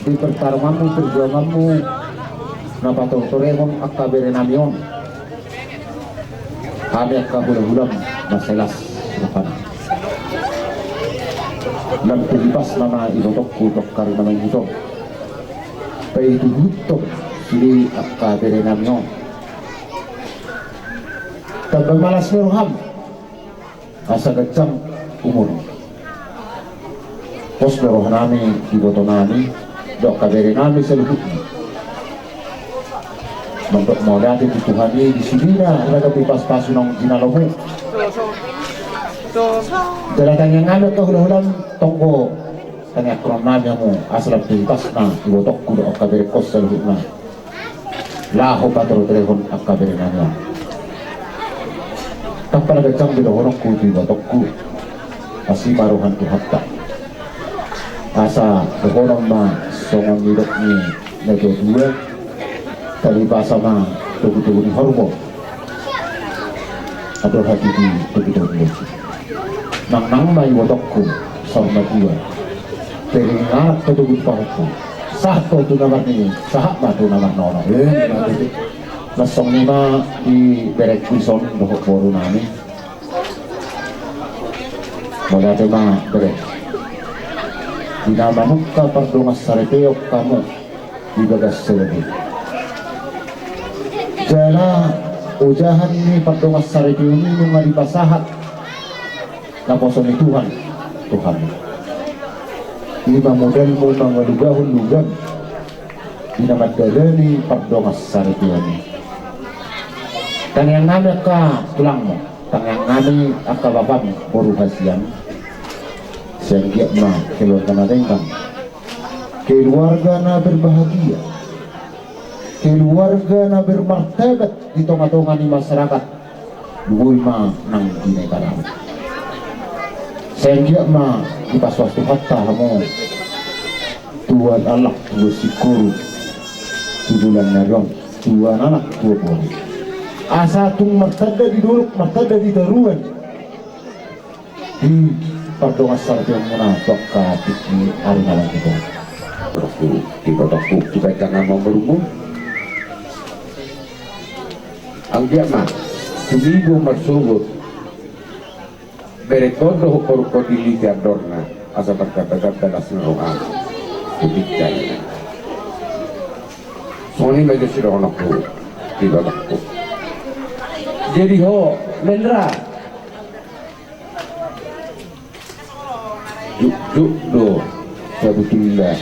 di perjuanganmu napatutore mong akaberenamyon kami akabulang-bulang masalas lapan lang pilipas nama itotok kutok karinaman ito pa itugutok sili akaberenamyon tabang malas meruham asa gajang umur pos meruh nami iboto nami dok kabere nami seluruhnya untuk modal di Tuhan di sini na laga pipas pasunong dinalomu jalan yang ngambil ke hula-hulan tonggo tanya krom nami mo asal pipas na ibotok kudo kabere kos seluruhnya laho patro telefon kabere nami tanpa gajang bilahorong ku ibotok masih maruhan tuhatta asa kehorong ma songang hidup ni nego dua tali bahasa ma tugu-tugu ni hormo atau hati di tugu-tugu ni nang mai wotokku sorma dua teringat tugu pahuku satu tu nama ni sahak batu nama nono nasong lima di berek pison dohok boru nami mulai tema berek dinama muka pardongas sarepeok kamu dibagas selebih jala ujahan ini pardongas sarepeo ini nunga dipasahat naposon Tuhan lima model mo mga lugahon-lugan dinamadalani pardongas sarepeo ini tangyang nami ka tulang mo tangyang nami akababam boruhasian sehingga ma keluarga natin keluarga na berbahagia keluarga na bermartabat di tengah-tengah di masyarakat duwoy ma nang dinekaran sehingga ma di paswastu hatta mo tuan anak tuwa sikuru tudulan na yon tuan anak tuwa bori asa tung martada di duluk martada di daruan pardongas sarjana muna toka tiki hari malam kita terus dibotakku kita jangan mau berumur ang dia mah tumigo magsugod beretodo ko diligan dorna asa pagkatagad na sinungan kubigay soni medyo sila ko dibotakku jadi ho Lendra Juk do sebetulnya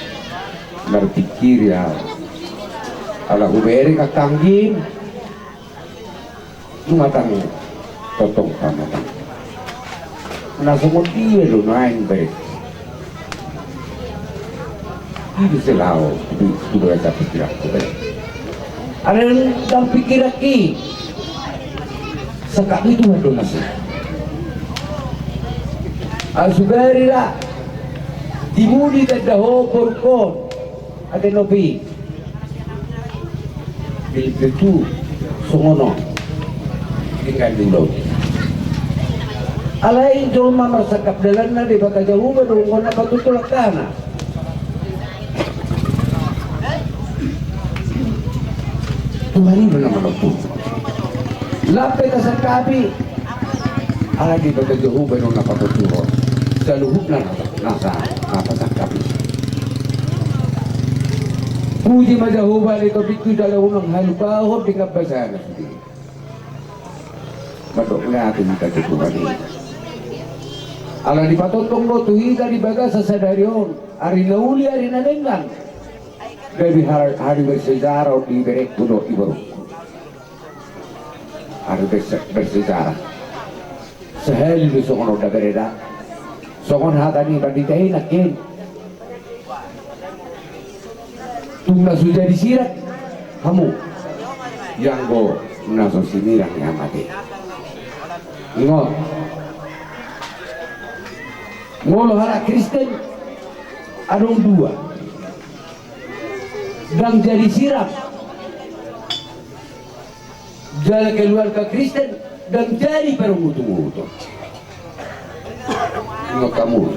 berpikir ya ala uberi katanggin matang
totong pamatan. Nasumot dia lo nain beri. Ini selalu itu ada pikiran beri. Ada yang dalam pikiran ki sekali itu ada nasi. Asugari lah. Dimudi tadaho porkon ada nopi. Bil itu sungono tinggal di laut. Alai jolma marsakap dalan na di baka jauh bedung na patutulak kana. Tuhan ini benar menentu. Lape kasakabi ala di baka jauh bedung na patutulak. Saluhuk na nasa napasakabi. Puji majahuban itu bitu dalam unang halupahot di kapasan sendiri. Madok na atin kita Tuhan ini. Ala di patotong lo tuhi dari baga sasadarion hari nauli hari nanengan dari hari bersejarah di berek kudo ibaru hari bersejarah sehari di songono dagareda songon hatani banditai nakin tungna sudah disirat kamu yang go naso sinirang yang mati ingat ngolo hara Kristen adong dua dan jadi sirap jalan keluarga Kristen dan jadi perumutu-mutu ingat kamu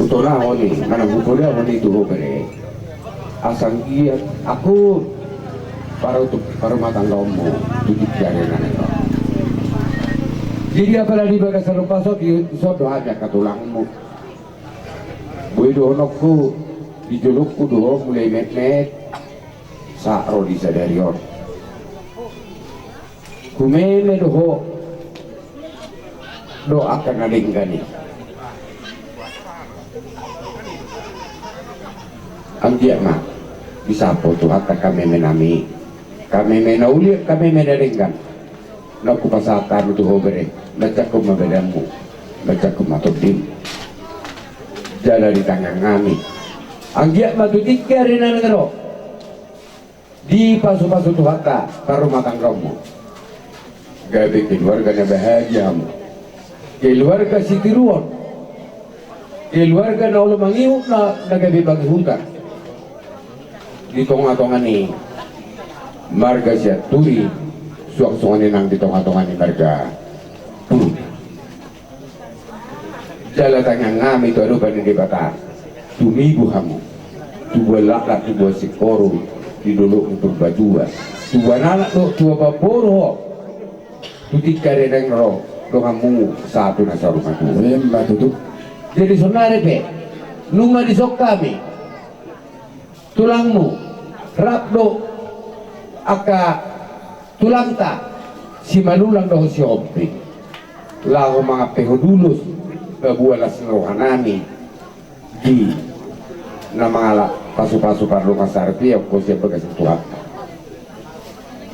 untuk naho ni manang bukoda mo itu bere asang iya aku para matanggamu tujuh jari nanengo. Jadi apalagi baga sarupa so di so doanya katulangmu. Gue doonokku di julukku doh mulai met sa rodi sadarion. Kumeme doho doakan alinggani. Amdia mah bisa foto hatta kami menami, kami menauli, kami menarenggan. Naku pasatan itu hobere. Baca ko mabadamu, baca ko matubdim. Jala di tangan kami. Ang giat matutik kaya rin na nagano. Di paso-paso tuhata para rumah tanggamu. Gabi keluarga na bahagia mo. Keluarga si tiruan. Keluarga na ulo mangiuk na nagabi baghutan. Di tonga-tonga ni marga siya turi. Suang-suang ni nang di tonga-tonga ni marga. Jala tangan ngami itu aduh pada debata tumibu hamu tuwa lakak tuwa sikoru di dulu untuk bajua tuwa nanak tuwa baboro tutik kare nang ro do hamu satu nasa rumah tu lembah tutup jadi sonare pe nunga di sok kami tulangmu rapdo aka tulang tak si manulang do si opri lago mga pehodulus kebualas rohanani di nama pasu-pasu parlo kasarpi aku siapa kasih tuat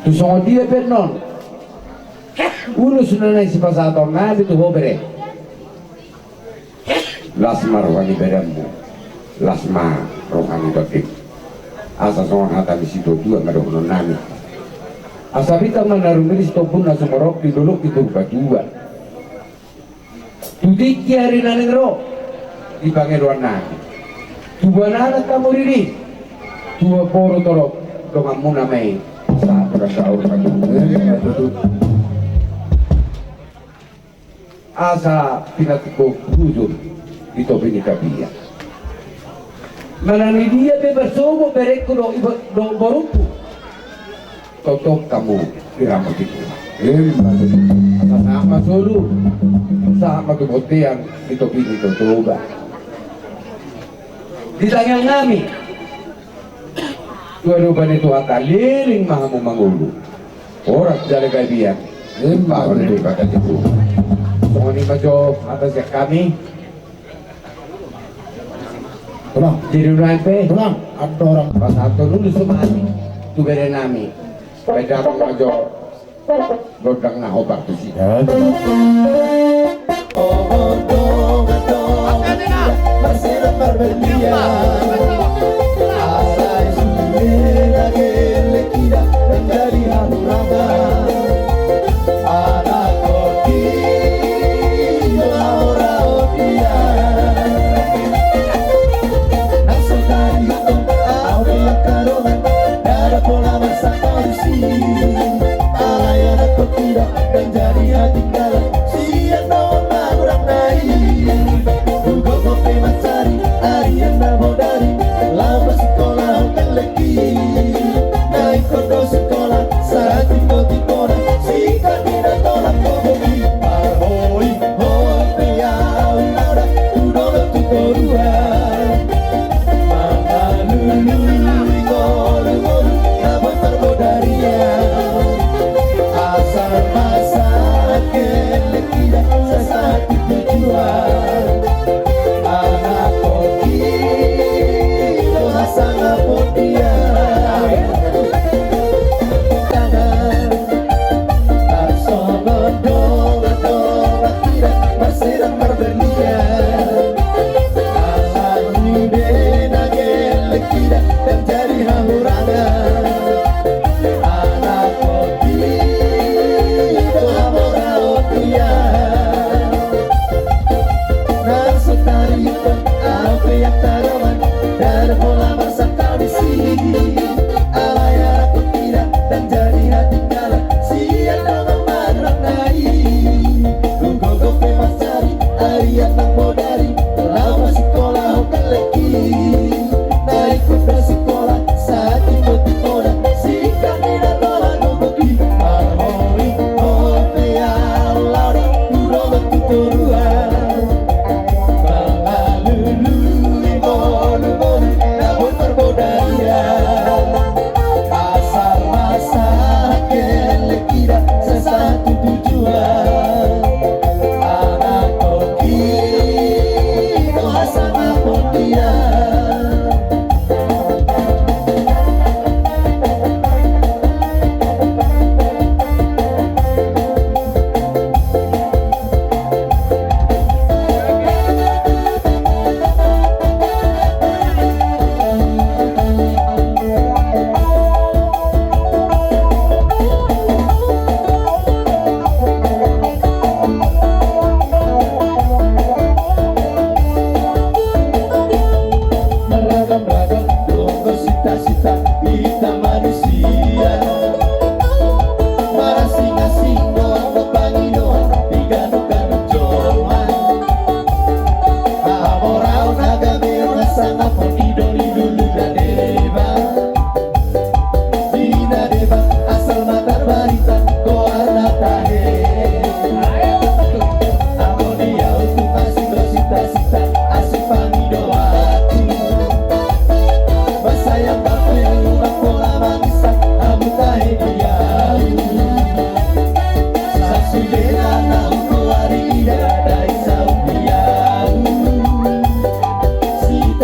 tu songo dia pernon ulus nanai si pasaton nadi tu hobere lasma rohani beremmu lasma rohani batik asa songo hata di situ dua ngadoh nami asa bita manarumiri stopun na sumarok di dulu itu berdua tudik kiari nanengro di pangeruan nani tubuh anak kamu ini tua poro torok dengan munamai saat bersaur padu asa pinatuko bujur di topi ni kabia manani dia bebersobo bereku do boruku totok kamu diramat itu sama solo sama kebotian itu pilih coba di tangan kami dua-dua itu akaliling mahamu mangulu orang jalan kaibian lembah oleh kata itu soalnya ni majo atas kami tulang jadi udah tulang ada orang pas atau dulu semua tu beri nami Pedagang aja godang na obat tu sih.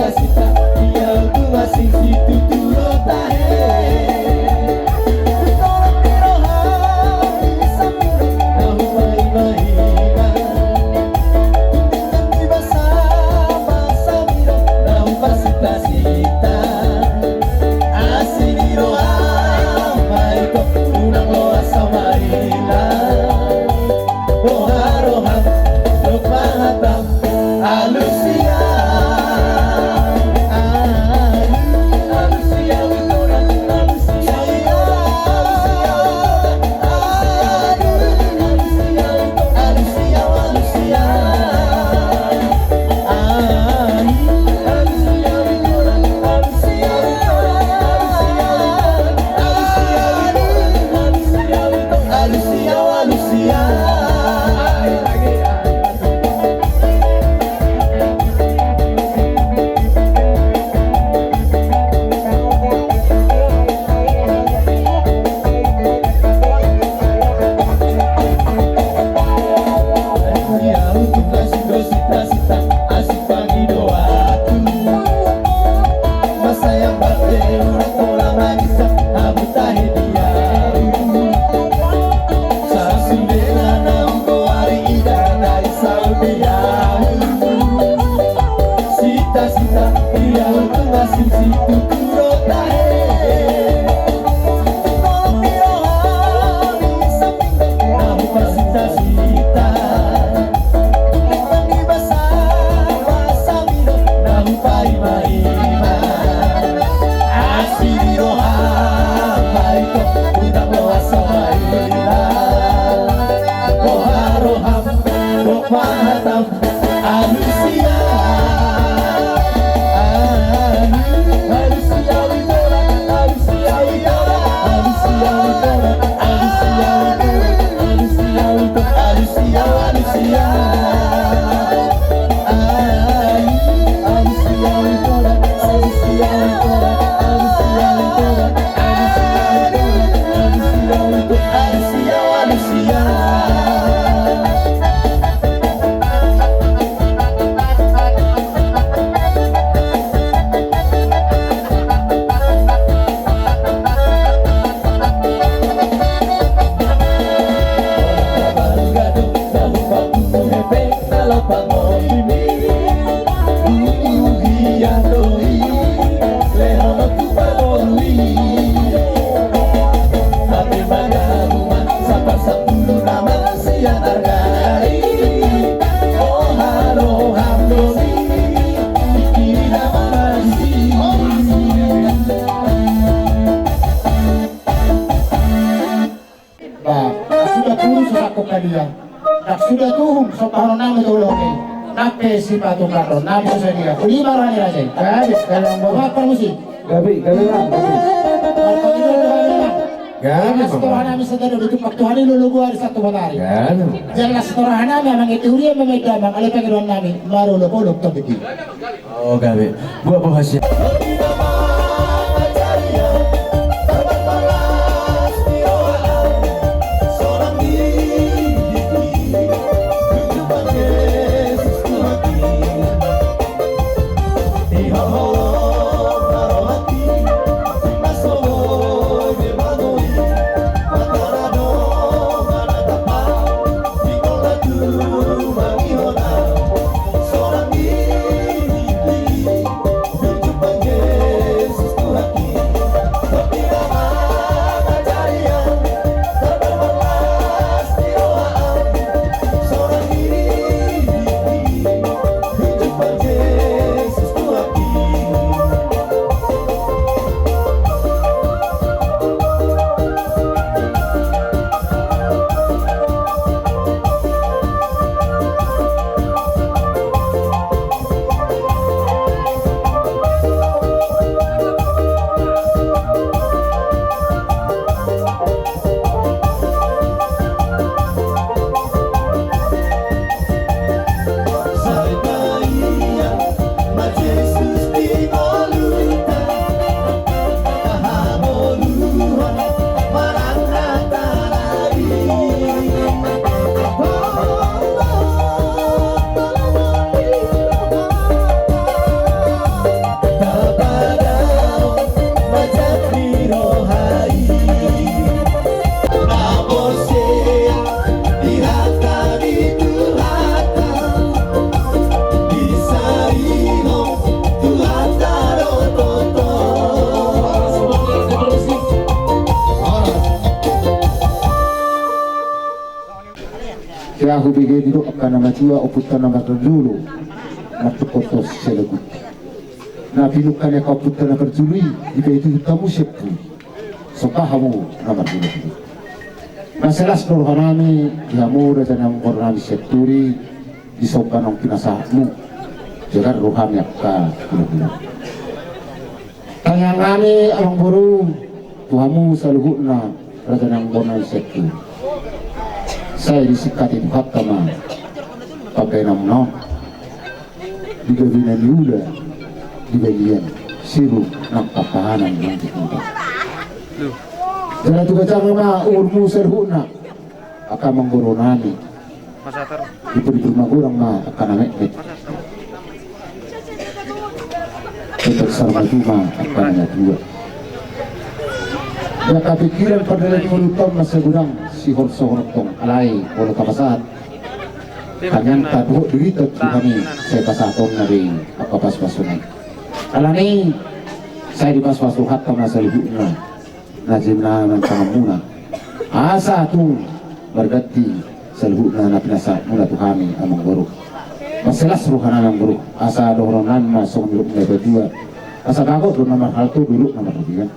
Sita
sopahan namin tulungi. Nape si Patu Karon, nabi sa dia. Uli marah ni Raja. Gabi, kalau bawa permusi.
Gabi bang, gabi.
Kalau itu Tuhan memang.
Gabi
Jelas Tuhan kami sedang duduk waktu hari lulugu hari satu matahari.
Gabi.
Jelas Tuhan kami memang itu dia memang alih pengiruan kami baru lulug begitu.
Oh gabi. Buat bahasa.
Aku pikir itu akan nama jiwa oputan nama terdulu Matukotos selagut Na pinukan ya kau putan nama terdulu jika itu kamu sepul Sokahamu nama terdulu Masalah nurhanami Dihamu dan yang kornami septuri Disokan ang pinasahmu Jangan rohani akka terdulu Tanya kami amang buru Tuhamu saluhutna Raja yang kornami septuri saya disikat itu kata mah pakai nama di gabina niula di bagian siru nak papahanan nanti kita. Jangan juga jangan mah umurmu serhuna akan menggoronani. Diberi kurang mah akan amek. Tetap sama cuma akan ada dua. Ya kepikiran pada lagi melutam masa gudang si horso-hortong alay kalau kapasat kanyang taduh dito kami saya pasatong na rin ako paspasunay alani saya di paspasuhat ka nasa lihut na najim na ng pangamuna asa itong bargati sa lihut na napinasa mula to kami amang guru masalas ruhanan ng guru asa dohronan masong niluk na berdua asa bago doon naman halto dulu naman rubigan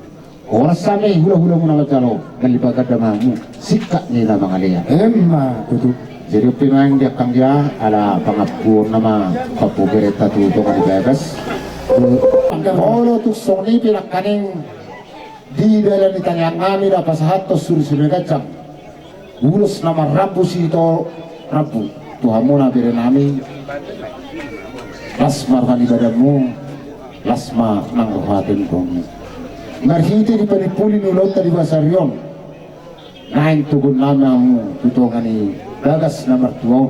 oras sami hula-hula mo naman jalo nalipagad damamu sikap ni na mga liya emma tutu jadi pemain dia kang dia ala pangapur nama papubereta tu kan dibebas kalau tu soni pilak kaning di dalam ditanya kami dapat satu suri-suri kacang ulus nama rabu si to rabu Tuhanmu nabi nami lasma kan ibadahmu lasma nang rohatin kamu Marhiti di panipuli nulot tadi basaryon. Nain tugon namang tutongan ni gagas na martuaw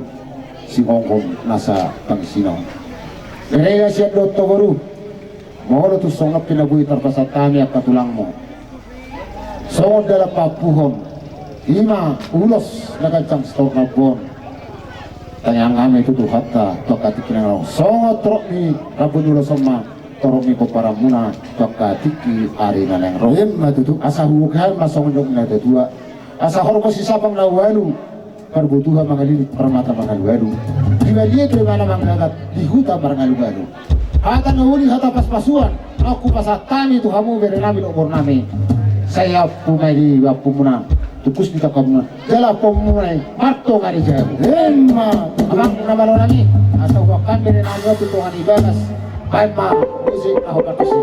si Hongkong nasa Pangasinan. Mereka siya do togoru. Mohon tu songap pinabuhi tarpasatami at katulang mo. Songod dala papuhon. Ima ulos na kancang stok na bon. Tanyang kami itu hatta tokati kinang songod trok ni rabun ulos sama. Torong ni ko para muna tokatiki ari na lang roem matutu asa hukan masong dong na dua asa horko si sapang na walu perbutuhan mga lilit permata mga walu di balia tu mana mangagat di huta mga walu hata nguli hata pas-pasuan aku pasatani tu hamu berenami umur nami saya pumai di wapu muna
tukus kita kamu jala pomulai marto kari jaya lema abang nama lo lagi atau bahkan dari nama tuhan ibadah baik ma musik aku katusi